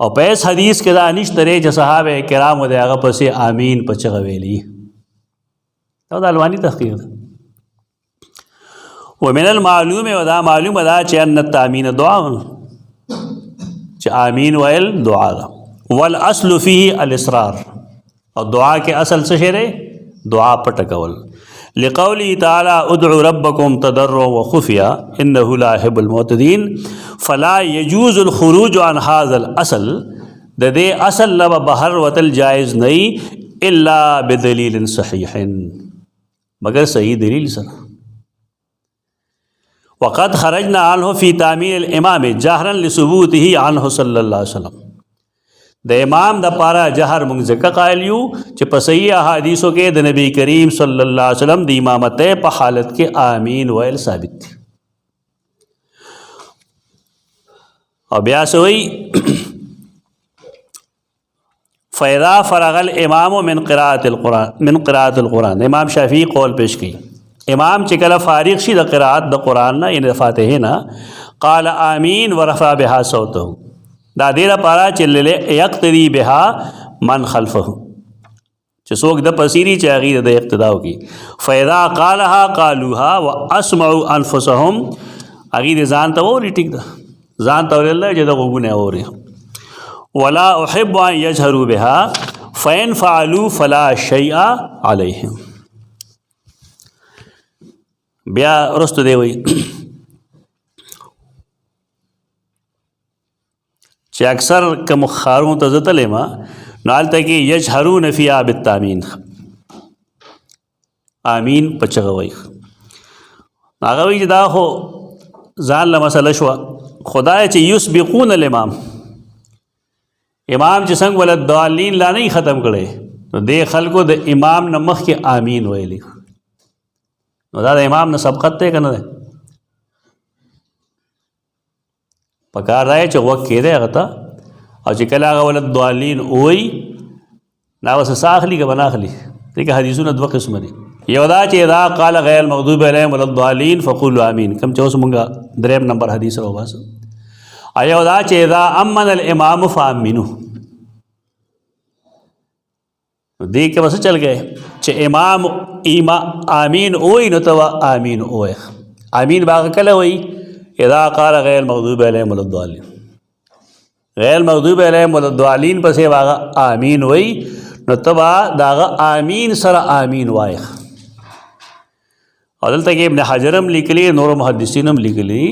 और पैस हदीस के दा निश तरे च सहाबे किराम दे आगा पसे आमीन पचग वेली तो अलवानी तहकीर व मिनल मालूम वदा मालूम अदा च अन्न तामीन दुआ च आमीन वल दुआ वल अस्ल फ़ीही अल इसरार। और दुआ के असल से शेर दुआ पटकवल लिक़ौलिही ताला उदउ रब्बकुम तदर्रुअन व खुफ़िया इन्नहु ला युहिब्बुल मुअतदीन फ़ला यजूज़ुल ख़ुरूज अन हाज़ल असल। दे असल लब बहर वतल जायज़ नहीं इल्ला बिदलील सहीहिन मगर सही दलील सर। वक़द खरजना अन्हु फ़ी तामील इमाम जहरन लिसुबूतिही अन्हु सल्लल्लाहु अलैहि वसल्लम। द इमाम द पारा जहर मुंग ज़का क़ाइल यू च पसई अहादीसों के द नबी करीम सल्लल्लाहु अलैहि वसल्लम द इमामत प हालत के आमीन वैल साबित थी। और ब्यास हुई फ़ैज़ा फ़रग़ल इमाम मिन क़िराअतिल क़ुरान। इमाम शाफ़ी कौल पेश की इमाम चिकला फ़ारिग़ शी द क़िराअत द क़ुरान ना इन फ़ातिहा ना क़ाल आमीन व रफ़अ बिहा सौतहु दादेरा पारा चिल्ले यक़्तदी बिहा मन खल्फ़हु चसोक द पसीरी चागी द इक़्तिदाउ की फ़ैज़ा क़ालहा क़ालूहा व अस्मउ अनफुसहुम अगी दे जान तो ठीक दा जान तो जद गुने और वला उहिब्बु अन यजहरू बिहा फ़इन फ़अलू फ़ला शैअ अलैहिम। ब्या रस्त दे वही चे अक्सर का मुखारों तजतलेमा नाल तक यजहरू नफ़िया बित्तामीन आमीन पचग वही आगा वही जदा हो जान ला मसला शुआ खुदा चे युस्बिकून अल इमाम इमाम चे संग वला दालीन ला नहीं ख़त्म करे तो दे खल को द इमाम नमख के आमीन वही दादा इमाम ने सबकत तय करना पकार रहे च वक्त के दे गता और चिकला वलद दालीन ओई ना वस साखली के बनाखली ठीक है हदीसुन दो किस्म दी यदा चेदा काल गैर मगदूब अलैहिम वलद दालीन फ़क़ूलू आमीन कम चौस मुंगा दरेम नंबर हदीस रो बस अयदा चेदा अमन अल इमाम फ़ामिनु देख के बस चल गए च इमाम आमीन ओई न तो आमीन ओए आमीन बाग कल वही यदा क़ाल गैर मग़दूब अलैहिम वलद्दालीन गैर मग़दूब अलैहिम वलद्दालीन पसे बागा आमीन वही न तो दागा आमीन सर आमीन वाय और तक इब्न हजरम लिखली नूर मुहद्दिसीनम लिखली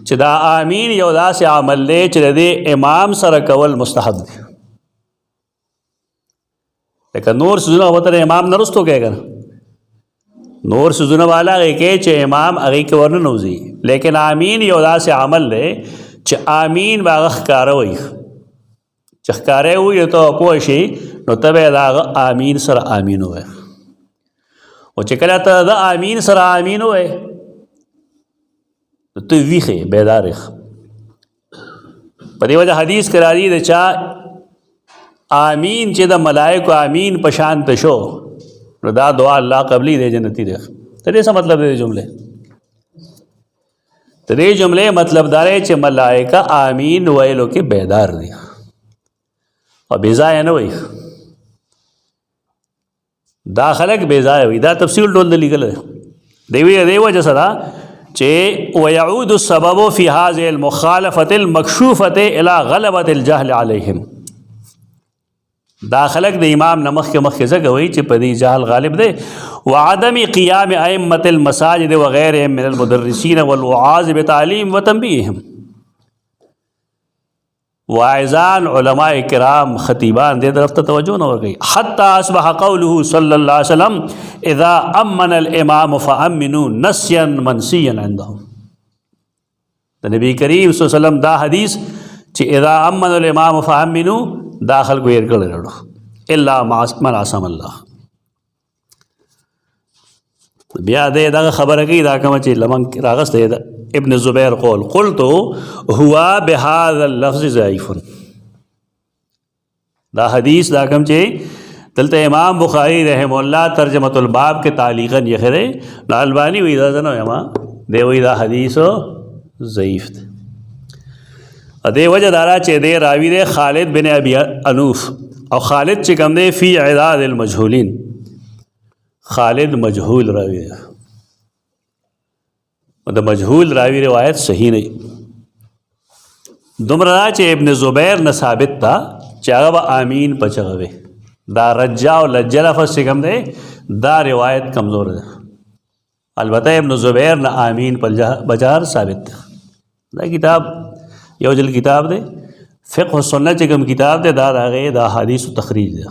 चदा आमीन यदा से अमल ले चदे इमाम सर कवल मुस्तहब लेकिन नूर सुजुना होता है इमाम नरुस्त हो कहेगा नूर सुजुना वाला के च इमाम अगी के वर्ण नौजी लेकिन आमीन यदा से अमल ले च आमीन बाग कारवई चखकारे हुई तो अपोशी नो तब आमीन सर आमीन हुए वो चिकला तो आमीन सर आमीन हुए तो वीखे बेदार पदी वजह हदीस करारी दे चा आमीन चे द मलाइक आमीन पशान तशो रदा दुआ अल्लाह कबली दे जन्नती देख तेरे सा मतलब दे जुमले तेरे जुमले मतलब दारे चे मलाइका आमीन वैलो के बेदार दे और बेजाय न वही दाखलक बेजाय हुई दा तफसील डोल दली गल देवी देव जसरा चे वयऊद सबब फ़ी हाज़िल मुखालफतिल मकशूफत इला गलबतिल जहल अलैहिम दाखलक दे इमाम नमख के मख जगह हुई च पदी जहल गालिब दे व आदमी क़ियाम अइम्मतिल मसाजिद वग़ैरहिम मिनल मुदर्रिसीन वल वआज़ बितालीम व तंबीहिम वाइज़ान उलमा किराम खतीबान दे तरफ तवज्जो न हो गई। हत्ता अस्बह क़ौलुहु सल्लल्लाहु अलैहि वसल्लम इज़ा अम्मनल इमाम फ़अम्मिनू नस्यन मनसियन इंदहु। तो नबी करीम सल्लल्लाहु अलैहि वसल्लम दा हदीस ची इज़ा अम्मनल इमाम फ़अम्मिनू दाखल को एरकड़ रड़ो इल्ला मन आसम अल्लाह। बिया दे दा खबर की दा कम ची लमन रागस दे इब्न ज़ुबैर क़ौल क़ुल्तु हुआ बिहाज़ल लफ्ज़ ज़ईफ़ुन। दा हदीस दा कम चे दलते इमाम बुखारी रहमहुल्लाह तर्जमतुल बाब के तालीक़न यखरे अलबानी हुई दा जना यमा दे हुई दा हदीस ज़ईफ़ थे। अदे वजह दारा चे दे रावी दे खालिद बिन अबी अनूफ और खालिद चे कम दे फ़ी इदादिल मजहूलिन। खालिद मजहूल रावी है, मतलब मजहूल रावी रिवायत सही नहीं। दुमरा चे इब्न ज़ुबैर न साबित था चागब आमीन पचगवे दा रज्जा और लज्जा लफ़ज़ से कम दे दा रिवायत कमज़ोर है। अलबत्ता इब्न ज़ुबैर न आमीन बजार साबित था। दा किताब योजल किताब दे फ़िक़्ह व सुन्नत कम किताब दे दा आगे दा हदीस तखरीज दे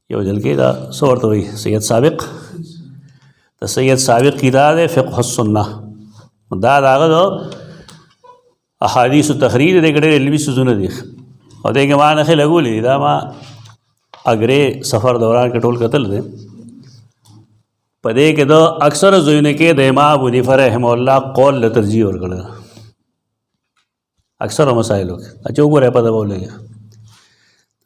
योजल के दा सोर तो वही सैयद साबिक़ तो सैयद साबिक़ किताब है फ़िक़्ह व सुन्नत दा आगे दो अहादीस तखरीज दे कड़े इल्मी सुजुन दे और देखे मां नखे लगू ली दा मां अगरे सफ़र दौरान कटोल कतल दे पदे के दो अक्सर जुन के देमा अबू हनीफा रहमहुल्लाह कौल तरजीह और कर अक्सर मसाइल अच्छा ऊपर है पता बोलेगा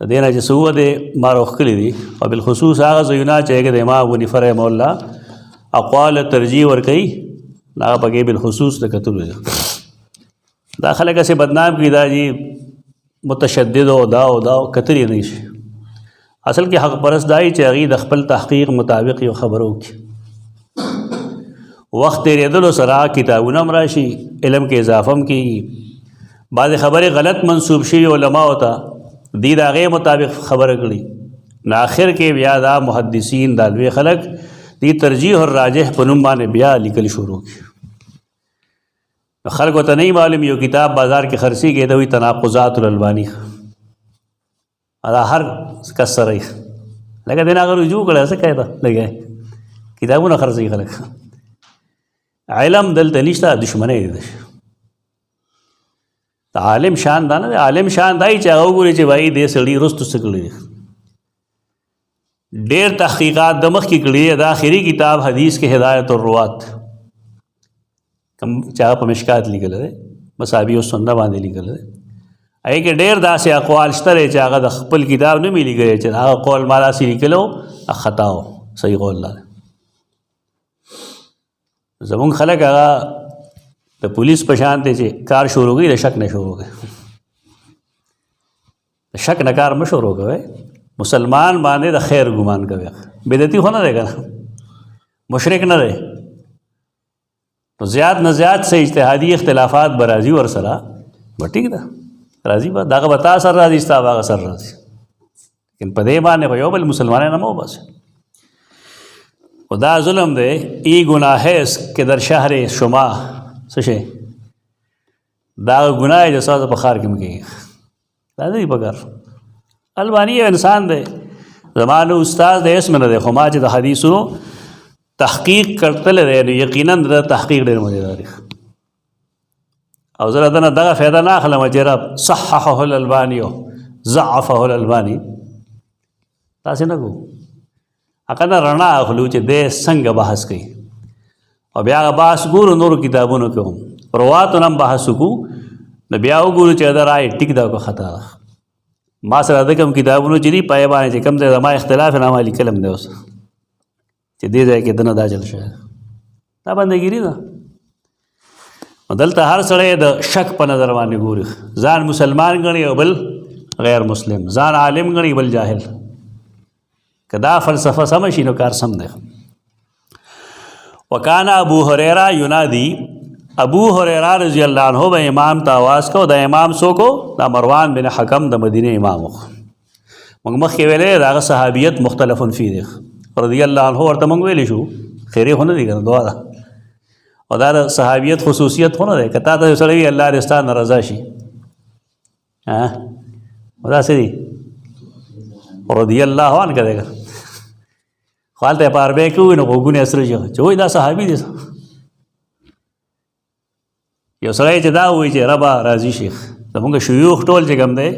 तो देना जसूँ दे मारुखली दी और बिलखसूस आगा जुना चाहे कि देमा अबू हनीफा रहमहुल्लाह अक़वाल तरजीह और कई ना पके बिलखसूस तो कतल दाखिल कैसे बदनाम की दा जी मुतशद्दिद हो दाओ कतल ही नहीं असल के हक़ परस दाई चाही दखपल तहक़ीक़ मुताबिक यो ख़बरों की वक्त तेरे दिल सरा किताबुन अमराशी इल्म के इजाफ़म की बाद ख़बर गलत मनसूब शी उलमा होता दीद आगे मुताबिक ख़बर कड़ी ना आखिर के ब्यादा मुहद्दिसीन दालवे खलक दी तरजीह और राजह पनुमा ने ब्या लिखल शुरू की खल को तो नहीं मालूम यो किताब बाज़ार के खर्ची के तो हुई तनाक़ुज़ातुल अलबानी अदा हर कसर लगा देना अगर रुजू करे ऐसे कहता लगे किताबों ना खर्ची खलक आलम दल तनिश्ता दुश्मने तो आलिम शान दाना आलिम शान दाई चाहो गुरे चे भाई दे सड़ी रुस्त सकड़ी डेर तहक़ीक़ात दमख की कड़ी आखिरी किताब हदीस के हिदायत और रुवात कम चाह पमिशकात लिखल है मसाबी और सुन्ना बांधे लिखल है आई के डेर दा से अक़वाल शतरे चाह दखपल किताब नहीं मिली गए चाह कौल माला सी निकलो ख़ताओ सही कौल ला जमुन खलक आगा तो पुलिस पशानते चे कार शुरू हो गई तो शक न शुरू हो गए शक न कार में शुरू हो गए मुसलमान बांधे तो खैर गुमान का बेदती होना रहेगा ना मुशरिक न रहे तो ज़्यादा न ज़्यादा से इज्तिहादी इख्तिलाफ़ात बराजी और सरा ठीक था राजी बात दागा बता सर राजी इस्ताबागा सर राजी लेकिन पदे माने को बल मुसलमान नमो बस खुदा जुल्म दे ई गुनाह के दर शहर शुमा सशे दाग गुनाह जैसा पखार के मुके दादी पकार अलबानी इंसान दे ज़मान उस्ताद दे इसमें न देखो माँ तो हदीसो तहक़ीक़ करते रहे यकीनन तहक़ीक़ डेर मजेदारी और ज़रा दना दगा फ़ायदा ना खला मजेरा सह्हहुल अलबानी हो ज़अफ़हुल अलबानी तासे न को अकना रणा खलूचे दे संग बहस कई और ब्या बास गुरु नूर किताबों ने क्यों रवात नम बहस को न ब्याह गुरु चदर आए टिक दा को ख़ता मासर अदकम किताबों ने चिरी पाए बाएँ चे कम से जमा इख्तिलाफ़ नामा कलम दे उस चे दे जाए कि दना दा चल शायद ता बंदेगिरी ना दलता हर सड़े द शक पर नजर वानी गुरु जान मुसलमान गणी बल गैर मुस्लिम जान आलिम गणी बल जाहिल कदा फ़लसफ़ा समझी नो कार समझे वकाना अबू हुरैरा युनादी अबू हुरैरा रज़ी अल्लाह अन्हु ब इमाम तावाज़ को द इमाम सो को द मरवान बिन हकम द मदीने इमाम मंगमख के वेले दाग सहाबियत मुख्तलफ़ुन फ़ी रज़ी अल्लाह अन्हु और तमंग वेली शू खैरे होने दी कर दुआ और दार सहाबियत खसूसियत होना दे कता तो सड़ी अल्लाह रिस्ता न रज़ा शी دا څه دي رضی الله عنه کړه خالته په عربی کې وي نو غوږونه سره شي چې وای دا صحابي دي یو سړی چې دا وایي چې ربه راضي شیخ زمونږ شیوخ ټول چې کوم دی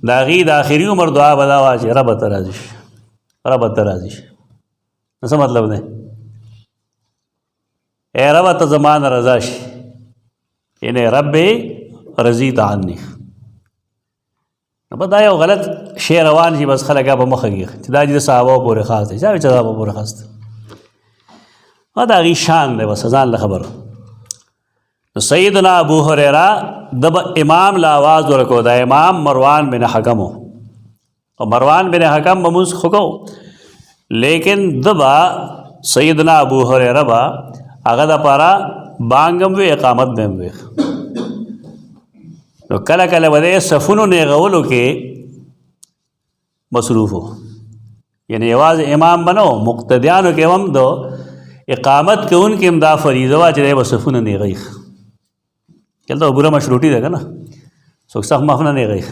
د هغې د آخري عمر دعا به دا وه چې ربه ته راضي شي ربه ته راضي شي نو څه مطلب دی ای ربه ته زما نه رضا شي یعنې رب رضیت عني نو دا یو غلط شی روان شي بس خلک به مخه کېږي چې دا چې د صحابو پورې خاص دی چا وایي چې صحابو پورې خاص دی دا هغې شان دی بس ځان له خبره سیدنا ابو هریره دب امام لا आवाज ورکو دا امام مروان بن حکم او مروان بن حکم بموس خو لیکن دبا سیدنا ابو هریره با هغه د پاره بانګم وی اقامت بهم وی نو کله کله بده صفونو نه غولو کې مصروفو یعنی आवाज امام بنو مقتدیانو کې هم دو اقامت کې ان کې امدا فریضه وا چې به صفونو نه غي چلته وګوره مشروطي ده کنه څوک سخت معاف نه غي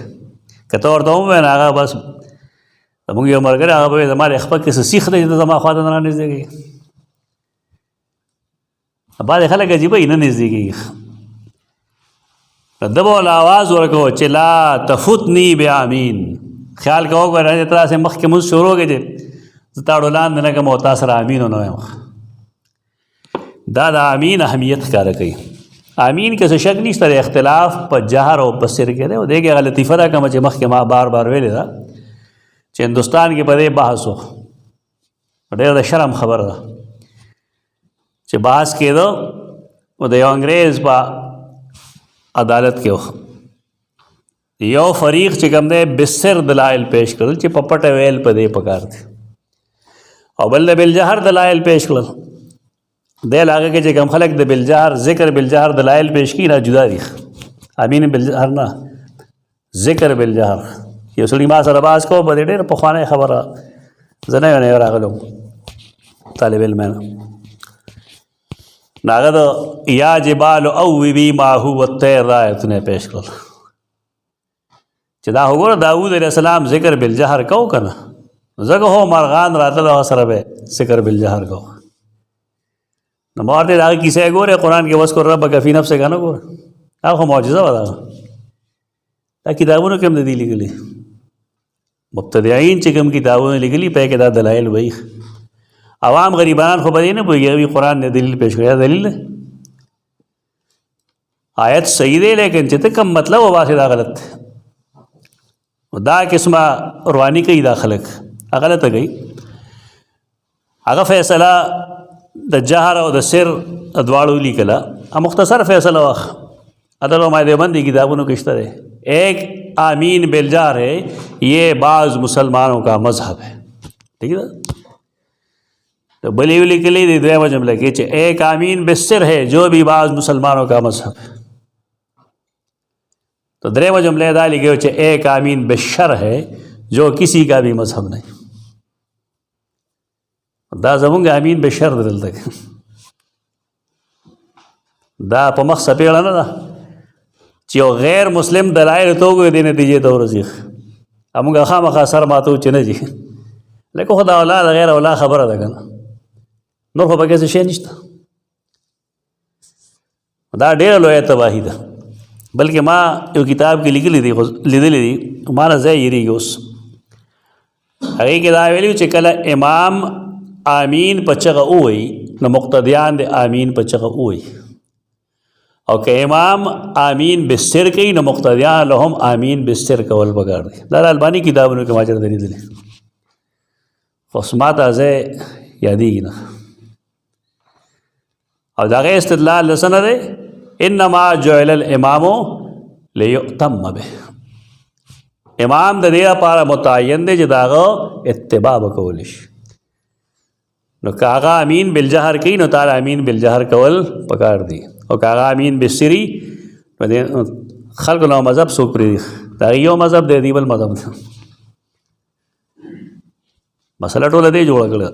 کته ورته و نه هغه بس موږ یو مرګره هغه به زماره خپل کې سیخ ده چې زما خواته نه نږدې بعد خلک عجیبه نه نږدې دبو आवाज ورکو چې لا تفوتنی بامین خیال کوو غره تر اسه مخ کې مون شروع کې زتاړو لاندې نه کوم تاسو را امین نو دا د امین اهمیت کار کوي امین کې څه شک نشته اختلاف په جهر او په سر کې دی او دغه غلطی فرا کوم چې مخ کې ما بار بار ویل دا چې هندستان کې په دې بحث وو ډېر د شرم خبره ده چې بحث کېدو او د یو انګريز په عدالت کې یو فریق چې کوم دی بسر دلایل پیش کړل چې په پټه ویل په دې پکار دي او بل بالجهر دلایل پیش کړل د لاګه کې چې کوم خلک د بالجهر ذکر بالجهر دلایل پیش کی را جدا دي امین بالجهر نه ذکر بالجهر یو سړي ما سره باز کو په ډېر په خوانه خبره زنه نه راغلم طالب علم ناغه د یا جبال او وی ما هو الطير رايتونه پیش کړل چې دا وګوره داوود عليه السلام ذکر بالجهر کو کنه زګه هو مرغان راتله سره به ذکر بالجهر کو نو مارته دا کیسه ګوره قران کې وس کو رب کفی نفس کنه ګوره هغه معجزه ودا دا کتابونو کې هم د دې لګلي مبتدعين چې کوم کتابونه لګلي په کې دا دلایل وایي عوام غریبان خو به نه پوهیږي قرآن نے دلیل پیش کړی دلیل آیت صحیح دی لیکن چې ته کوم مطلب واسه دا غلط دا قسمه رواني کوي دا خلک غلطه کوي هغه فیصله د جهر او د سر ادواړو لیکلا مختصر فیصله واخ ادلو ما دیوبندی کتابونو کې شته ایک آمین بالجهر ہے یہ بعض مسلمانوں کا مذہب ہے ٹھیک ہے تو بلیولی کے لیے دویمہ جملہ کی چھے ایک آمین بسر ہے جو بھی بعض مسلمانوں کا مذہب ہے تو دریمہ جملہ دا لگے چھے ایک آمین بشر ہے جو کسی کا بھی مذہب نہیں دا زمونگا آمین بشر دل تک دا پا مخ سپیڑا نا دا چیو غیر مسلم دلائل توگو دی نتیجے تو رزیخ امونگا خام خواہ سر ماتو چنے جی لیکن خدا اولاد غیر اولاد خبر دا کنا نور خو پکې څه شی نشته دا ډېره لویه تباهي ده بلکې ما یو کتاب کې لیکلی دی لیدلی دي ما نه ځای یېرېږي اوس هغې کې دا ویلي چې کله امام آمین په چغه ووایي نو مقتدیان د آمین په چغه ووایي او که امام آمین بسر کوي نو مقتدیان له هم آمین بسر کول پکار دی دا د الباني کتابونو کې ما چېرته لیدلی خو اوس ما ته ځای یادېږي نه او دا غیر استدلال لسنه ده انما جعل الامام لیؤتم به امام د دې لپاره متعین دی چې داغه اتباع وکول شي نو کاغه امین بالجهر کوي نو تعالی امین بالجهر کول پکار دی او کاغه امین بالسری خلق نو مذهب سو پری دا یو مذهب دی بل مذهب مسله ټول دی جوړ کړل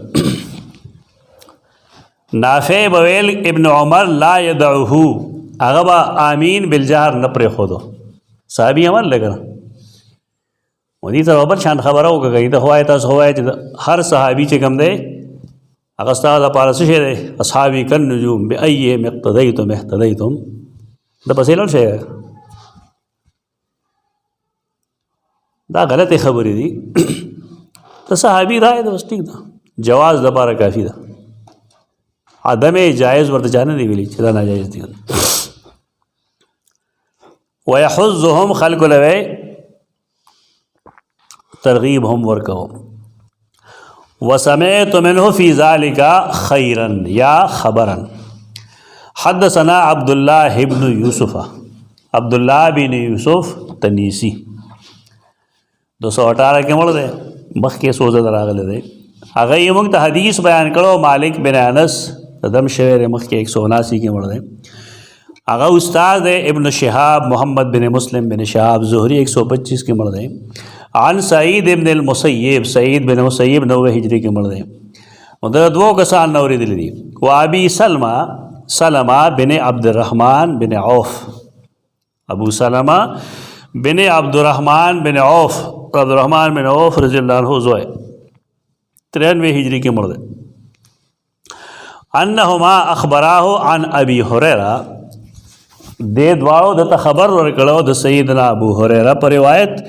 نافع بویل ابن عمر لا يدعوه هغه با آمین بالجهر نه پرې خودو صحابي عمل لګره ودې ته بل شان خبره وکړئ ته وایي تاسو وایي چې هر صحابي چې کوم دی هغه ستا لپاره څه شی دی اصحابي کالنجوم بأیهم اقتدیتم اهتدیتم د پسې لاړ شئ دا غلطې خبرې دي ته صحابي رایه ده بس ټیک ده جواز دپاره کافي ده عدم جایز ورته چا نه دی ویلي چې دا ناجایز دي ويحضهم خلق لوي ترغیب هم ورکو وسمعت منه في ذلك خيرا یا خبرا حدثنا عبد الله بن يوسف عبد الله بن يوسف تنیسی 218 کې مړ دی مخکې سوزه راغلی دی هغه یې موږ ته حدیث بیان کړو مالک بن انس دم شوی مخکې 179 کې مړ دی هغه استاد ابن شهاب محمد بن مسلم بن شهاب زهری 125 کې مړ دی عن سعید ابن المسیب سعید بن مسیب 90 هجری کې مړ دی د دوه کسان نو ورېدل دي و ابي سلمہ بن عبد الرحمن بن عوف ابو سلمہ بن عبد الرحمن بن عوف رضی اللہ عنہ زوئے 93 ہجری کے مرد انہما اخبراہ عن ابی حریرہ دے دوارو دتا خبر ورکڑو د سیدنا ابو حریرہ پر روایت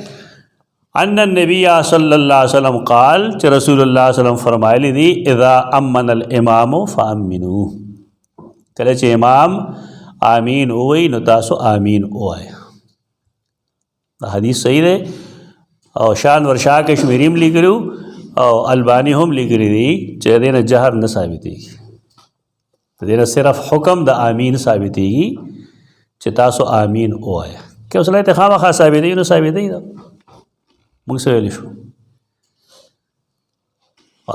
ان النبی صلی اللہ علیہ وسلم قال چ رسول اللہ صلی اللہ علیہ وسلم فرمائے دی اذا امن الامام فامنو کله چې امام آمین اوئی نو تاسو آمین اوائے دا حدیث صحیح ہے او شان ورشا کشمیریم لیکلو او البانی هم لیکلی دی چې دینه جهر نه ثابتېږي دینه صرف حکم د آمین ثابتېږي چې تاسو آمین اوایه که اوس لای ته خامخا ثابتېږي نو ثابتېږي دا موږ څه ویلی شو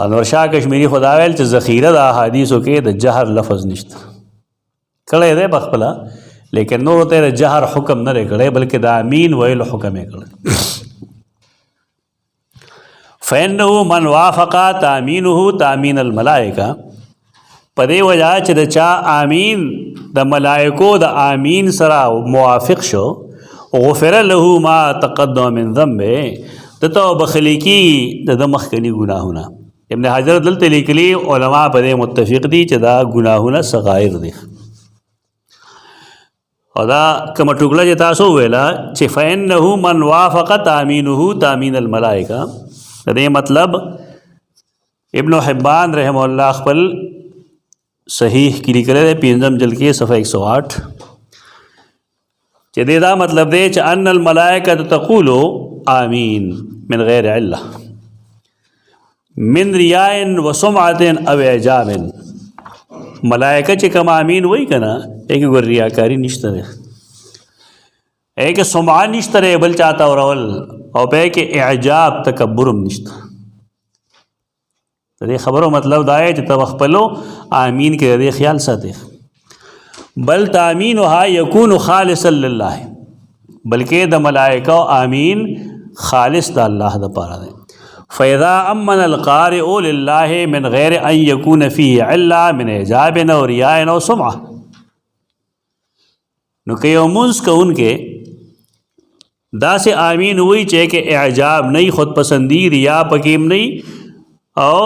انور شاه کشمیری خدا ویل چې ذخیره د احادیثو کې د جهر لفظ نشته کړی دی بخپله لیکن نورو ته د جهر حکم نه دی کړی بلکې د آمین ویلو حکم یې کړی فإنه من وافق تامینه تامین الملائکه په دې وجه چې د چا آمین د ملائکو د آمین سره موافق شو غفر له ما تقدم من ذنبه دته بخلی کی د مخکنی گناهونه ابن حجر دلته لیکلی علما په دې متفق دي چې دا گناهونه صغائر دي او دا کوم ټوکړه چې تاسو ویلا چې فإنه من وافق تامینه تامین الملائکه دې مطلب ابن حبان رحم الله خپل صحیح کې لیکل دی 5 جلد کې صفحه 108 چې دا مطلب دی چې ان الملائکه تقول آمین من غیر عله من ریاء و سمعه او اعجاب ملائکه چې کوم آمین وای کنه یک ګور ریاکاری نشته ده ایک سمعه نشته ده بل چاته اورول او په کې اعجاب تکبرم نشته دې خبرو مطلب دا ہے چې توخپلو آمین کې دې خیال ساتي بل تامینها یکون خالصا لله بلکې د ملائکه آمین خالص د الله د پاره ده فاذا امن القارئ لله من غیر ان يكون فيه عله من اعجاب او ریاء او سمعه نو که یو منځ کوونکې دا سے آمین وہی چاہے کہ اعجاب نہیں خود پسندی ریا پکیم نہیں او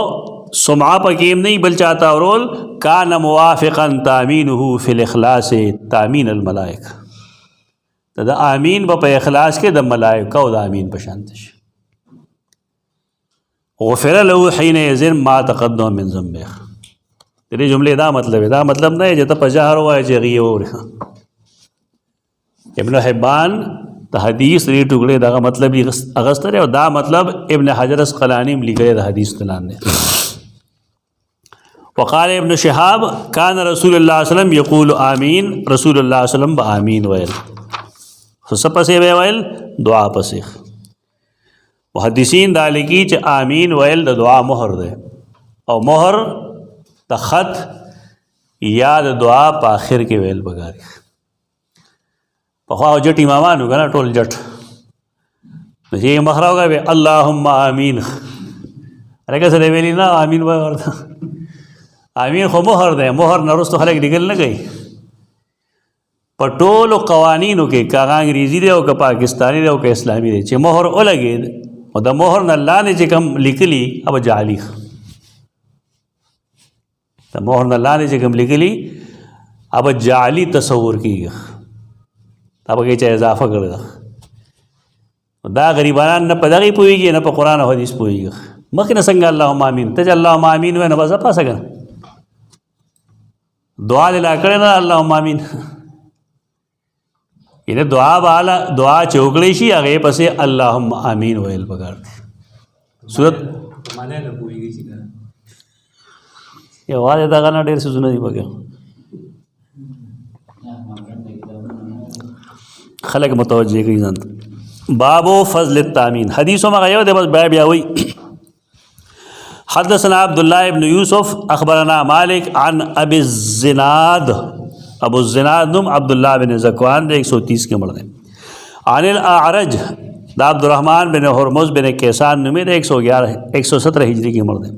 سمعہ پکیم نہیں بل چاہتا اورول کان موافقا تامینه فی الاخلاص تامین الملائکہ دا آمین با پا اخلاص کے دا ملائکہ و دا آمین پشانتش غفر له حین یزن ما تقدم من ذنبه تیرے جملے دا مطلب ہے دا مطلب نہیں جتا پجاہر ہوا ہے جغیہ ہو رہا ابن حبان دا حدیث ری ٹکڑے دا مطلب اغسطر ہے اور دا مطلب ابن حجر اسقلانی میں لکھے دا حدیث تلان نے وقال ابن شہاب کان رسول اللہ علیہ وسلم یقول آمین رسول اللہ علیہ وسلم با آمین ویل سب پسے ویل دعا پسے محدثین دا لکی چا آمین ویل دا دعا مہر دے او مہر دا خط یا دا دعا پا آخر کے ویل بگاری پخواہ جٹ امامانو گا نا ٹول جٹ یہ مخرا ہوگا بے اللہم آمین ارے کیسے دے ویلی نا آمین بگر دا آمین خو مہر دے مہر نرستو خلق نکل نہ گئی پر ټولو قوانینو کې کاغه انګریزي دی او که پاکستانی دی او که اسلامي دی چې مهر ولګید او د مهر نه لاندې چې کوم لیکلي هغه جعلي، د مهر نه لاندې چې کوم لیکلي هغه جعلي تصور کېږي، هغه کې چې اضافه کړی ده. دا غریبان نه په دغې پوهېږي نه په قرآن او حدیث پوهېږي. مخکې نه څنګه اللهم آمین، ته چې اللهم آمین وایې نو بس پاسه که دعا دې لا کړې ده اللهم آمین، یعنې دعا چې وکړی شي هغې پسې اللهم آمین ویل پکار دی. صورت یوازې دغه نه ډېر څیزونه دي پکې خلک متوجه کوي ځان ته. بابو فضل التامین، حدیثوں میں غیو دے بس بیا ہوئی. حدثنا عبداللہ ابن یوسف اخبرنا مالک عن ابی الزناد، ابو الزناد نم عبداللہ بن زکوان دے 130 کے مردے. عن الاعرج دا عبدالرحمن بن حرمز بن کیسان نمی دے 117 ہجری کے مردے.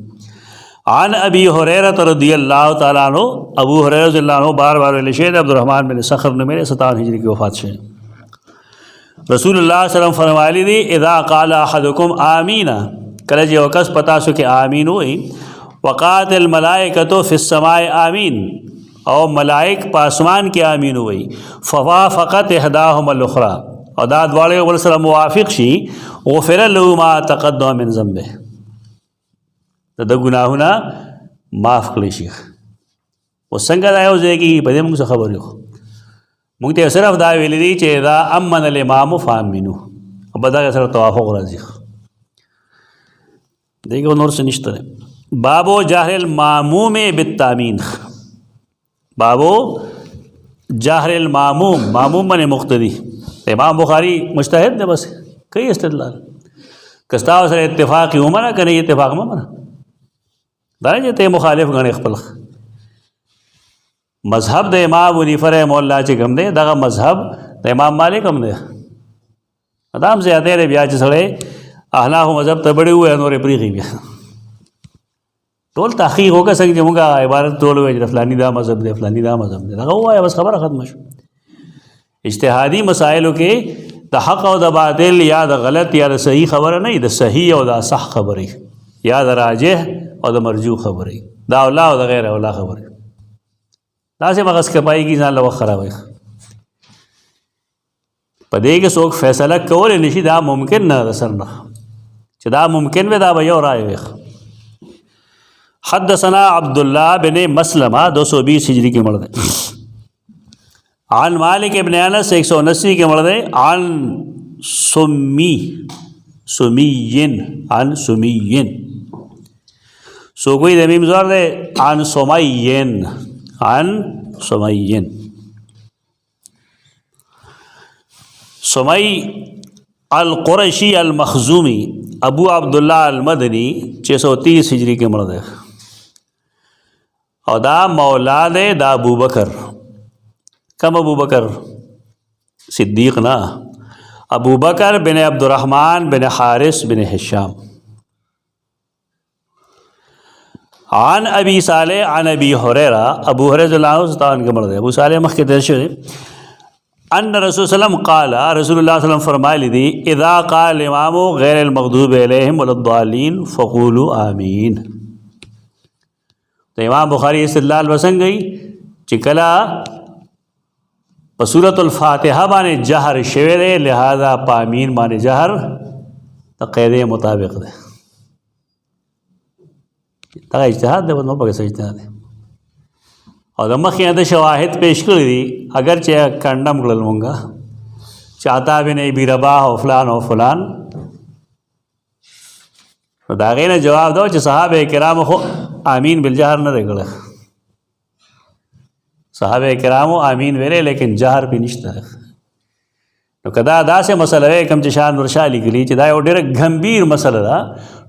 عن ابی حریرہ رضی اللہ تعالیٰ عنہ، ابو حریرہ رضی اللہ عنہ بار بار شہید عبدالرحمن بن صخر نمی دے 57 ہجری کی وفات شہید. رسول اللہ صلی اللہ علیہ وسلم فرمالی دی اذا قال احدکم آمینا، کله چې یو کس پتا شو کې آمین وایي، وقات الملائکۃ فی السماء آمین، او ملائک په اسمان کې آمین وایي، فوافقت احداهما الاخرى، او دا دواړه یو بل سره موافق شي، غفر له ما تقدم من ذنبه، د ګناهونه معاف کړي شي. او څنګه دا یو ځای کې په دې موږ خبر یو، موږ ته صرف دا ویل دي چې دا امن الامام فامنو، او په دغه سره توافق راځي، دیکھو نور سے نشته. بابو جهر الماموم بالتامین، بابو جهر الماموم، ماموم من مقتدی. امام بخاری مجتہد نے بس کئی استدلال کستا سره اتفاقی ومنه کنه اتفاق ممنه دا نه چې ته مخالف غنې خپل مذهب د امام حنیفه رحمه الله چې کوم دی دغه مذهب د امام مالک هم دی. ادم زیاته دی بیا چې سره احناف مذهب ته بڑی ہوئے نورې پریږي بیا ټول تحقیق وکړه څنګه چې موږ عبارت ټول وایي فلانی دا مذهب دی فلانی دا مذهب دی دغه وایي بس خبره ختمه شو. اجتهادي مسائلو کې د حق او د باطل یا د غلط یا د صحیح خبره نه، د صحیح او د صح خبره یا د راجح او د مرجوح خبره، دا اولا او د غیر اولا خبره. داسې مغز کپایي کې ځان له وخت خرابوي. په دې کې څوک فیصله کولی نشي، دا ممکن نه ده سر نه چې دا ممکن وي، دا به یو رائے وي. حدثنا عبداللہ بن مسلمہ 220 ہجری کے مرد، عن مالک ابن انس 179 کے مرد، عن سمیین، عن سمیین سو کوئی دمیم زور دے، عن سمیین، عن سمیین. سمی القرشی المخزومی ابو عبداللہ المدنی 630 ہجری کے مرد ہے، اور دا مولا دے دا ابو بکر. کم ابو بکر صدیق نا، ابو بکر بن عبد الرحمن بن حارث بن حشام. عن ابی صالح عن ابی حریرہ، ابو حریرہ اللہ عنہ ستان کے مرد ہے، ابو صالح مخ کے درشو ہے. ان رسول صلی اللہ علیہ وسلم قال، رسول اللہ صلی اللہ علیہ وسلم فرمائی دی اذا قال الامام غیر المغضوب علیہم ولا الضالین فقولوا آمین. تو امام بخاری استدلال بسنگ گئی چکلا بصورت الفاتحہ بانے جہر شویر لہذا پامین بانے جہر قید مطابق دے. تا اجتہاد دے بندوں پاکستان اجتہاد دے، اور د مخکې د شواهد پیش کړي دي، اگر چې کنډم کړل مونږه چې عطا بن ابي رباح او فلان او فلان، نو د هغې نه جواب دو چې صحابه کرامو خو آمین بالجهر نه دی کړی، صحابه کرامو آمین ویلې لیکن جهر پې نشته. نو که دا داسې مسله وی کوم چې شاه نورشاه لیکلي چې دا یو ډېره ګمبیر مسله ده،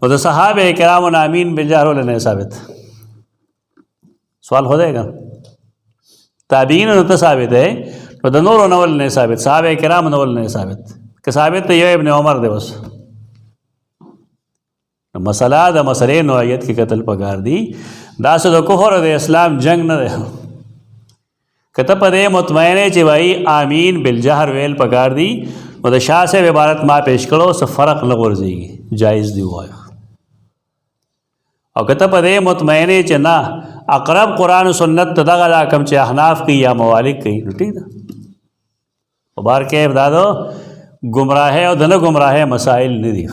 نو د صحابه کرامو نه آمین بالجهر ولې نه ثابت؟ سوال خو دی که تابعین نو ته ثابت ہے، نو د نورو نول نه ثابت، صحابه کرام نول نه ثابت. که ثابت ته یو ابن عمر دی بس. مسله د مسلې نوعیت کې قتل پکار دی، داسې د کفر د اسلام جنگ نه دی. که ته په دې مطمئن یې چې بھائی آمین بالجهر ویل پکار دی، نو د شاه صاحب عبارت ما پیش کړو څه فرق نه غورځېږي جایز دی ووایه او که ته په دې مطمئنې چې نه اقرب قرآن و سنت ته دغه دا کوم چې احناف کوي یا موالک کوي نو ټیک ده په بار کې دا د ګمراهۍ او د نه ګمراهۍ مسائل نه دي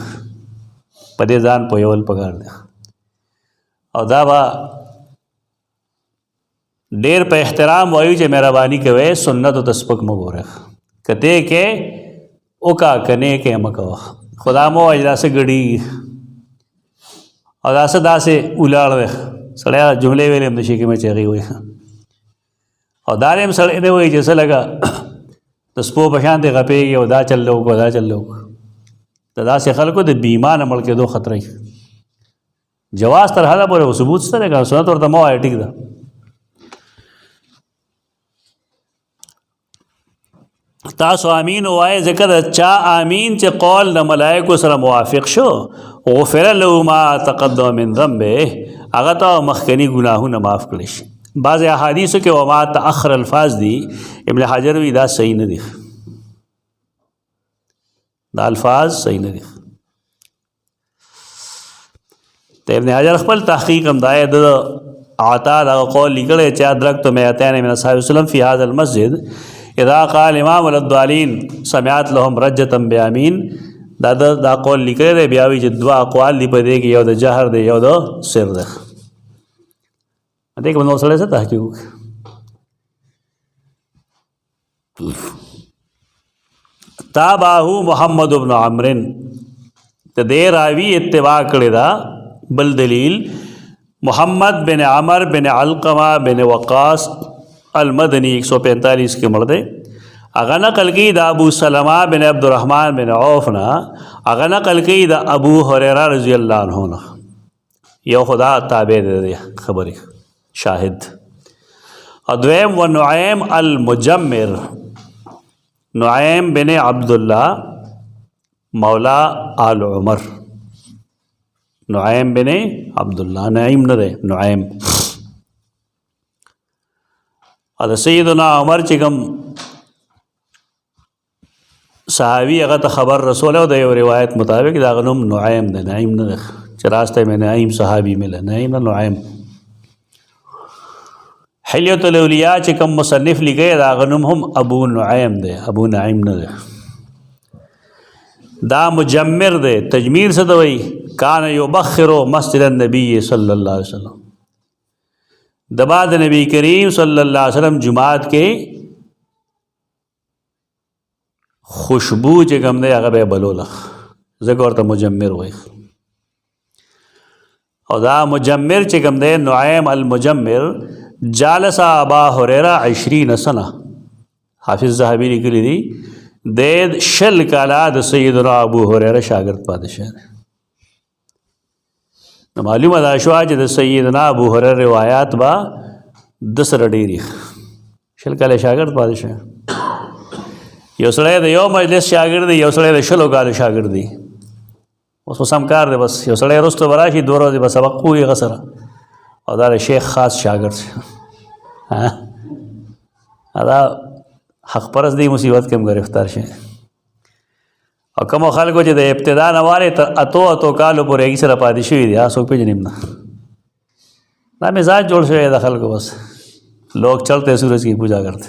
په دې ځان پوهول پکار دی او دا به ډېر په احترام وایو چې مهرباني کوئ سنتو ته سپک مه ګوره که دې کې وکړه که نه کې مه کوه خدا مو وایي داسې ګډي او داسې ولاړ دی سړی جملې ویلې هم نشي کومې چې هغې وایي او دا هم سړی نه وایي چې څه لګه د سپو په شان دی غپېږي او دا چل وکړو دا چل وکړو د داسې خلکو د بې ایمانه مړ کېدو خطره وي جواز تر حده پورې ثبوت شته دی که سنت ورته مه وایه ټیک ده تاسو آمین وایه ځکه د چا آمین چې قول د ملایکو سره موافق شو غفر له ما تقدم من ذنبه هغه ته مخکني ګناهونه معاف کړي شي بعضې احادیثو کې وما تأخر الفاظ دي ابن حجر وی دا صحیح نه دي دا الفاظ صحیح نه دي ته ابن حجر خپل تحقیق هم دا د عطا دا قول لیکلی چې ادرکت مئتین من اصحاب وسلم فی هذا المسجد اذا قال امام الضالین سمعت لهم رجة بامین دا قول لیکلی دی بیا وی چې دوه اقوال دي په دې کې یو د جهر دی یو د سر دی دې کې نو سره څه تحقیق تابعه محمد بن عمرو ته دې راوی اتباع کړی دا بل دلیل محمد بن عمر بن علقمہ بن وقاص المدنی 145 کې مړ دی هغه نقل کوي د ابو سلمہ بن عبد الرحمن بن عوف نه هغه نقل کوي د ابو هريره رضی الله عنه نه یو خدا تابع دی خبرې شاهد ادویم و نعیم المجمر نعیم بن عبداللہ مولا آل عمر نعیم بن عبداللہ نعیم نه دی نعیم د سیدنا عمر چې کوم صحابي هغه ته خبر رسول او د یو روایت مطابق دا غنوم نعیم دی نعیم نه دی چې راسته مې نعیم صحابي مله نعیم نه نعیم حلیت الاولیاء چې کوم مصنف لیکي دا غنوم هم ابو نعیم دی ابو نعیم نه دی دا مجمر دی تجمیر څه ته وایي کان یبخر مسجد النبی صلی الله علیه وسلم د بعد نبی کریم صلی الله علیه وسلم جماعت کې خوشبو چې کوم دی هغه به بلوله ځکه ورته مجمر وایي او دا مجمر چې کوم دی نعیم المجمر جالس ابا هريره 20 سنه حافظ ذهبی لیکلی دی د شل کاله د سیدنا ابو هريره شاګرد پاتې شه نو معلومه دا شو چې د سیدنا ابو هريره روایت با د سره ډېری شل کاله شاګرد پاتې شه یو سړی د یو مجلس شاګرد دی یو سړی د شلو کاله شاګرد دی اوس سم کار دی بس یو سړی وروسته به راشي 2 ورځې به سبق ووایي هغه سره او دا شیخ خاص شاګرد دا حق پرست دی مصیبت کې هم گرفتار شي او کومو خلکو چې د ابتدا نه وارې تر اتو کالو پورې هغې سره پاتې شوي دي څوک پېژني هم نه دا مزاج جوړ شوی د خلکو بس لوگ چلتے سورج کی پوجا کرتے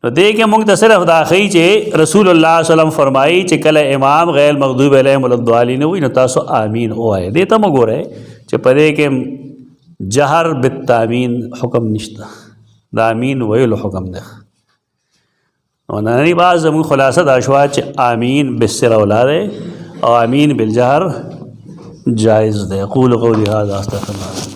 نو دې کې موږ ته صرف دا ښیي چې رسول الله صلی الله علیه وسلم فرمایي چې کله امام غیر مغضوب علیهم ولا وي نو تاسو آمین ووایئ دې ته مه ګورئ چې په دې کې جهر بالتامین حکم نشته دا امین ویلو حکم ده نو نننی بعض زموږ خلاصه دا شوه چې آمین بالسر اولا دی او آمین بالجهر جائز دی اقول قولی هذا استغفر الله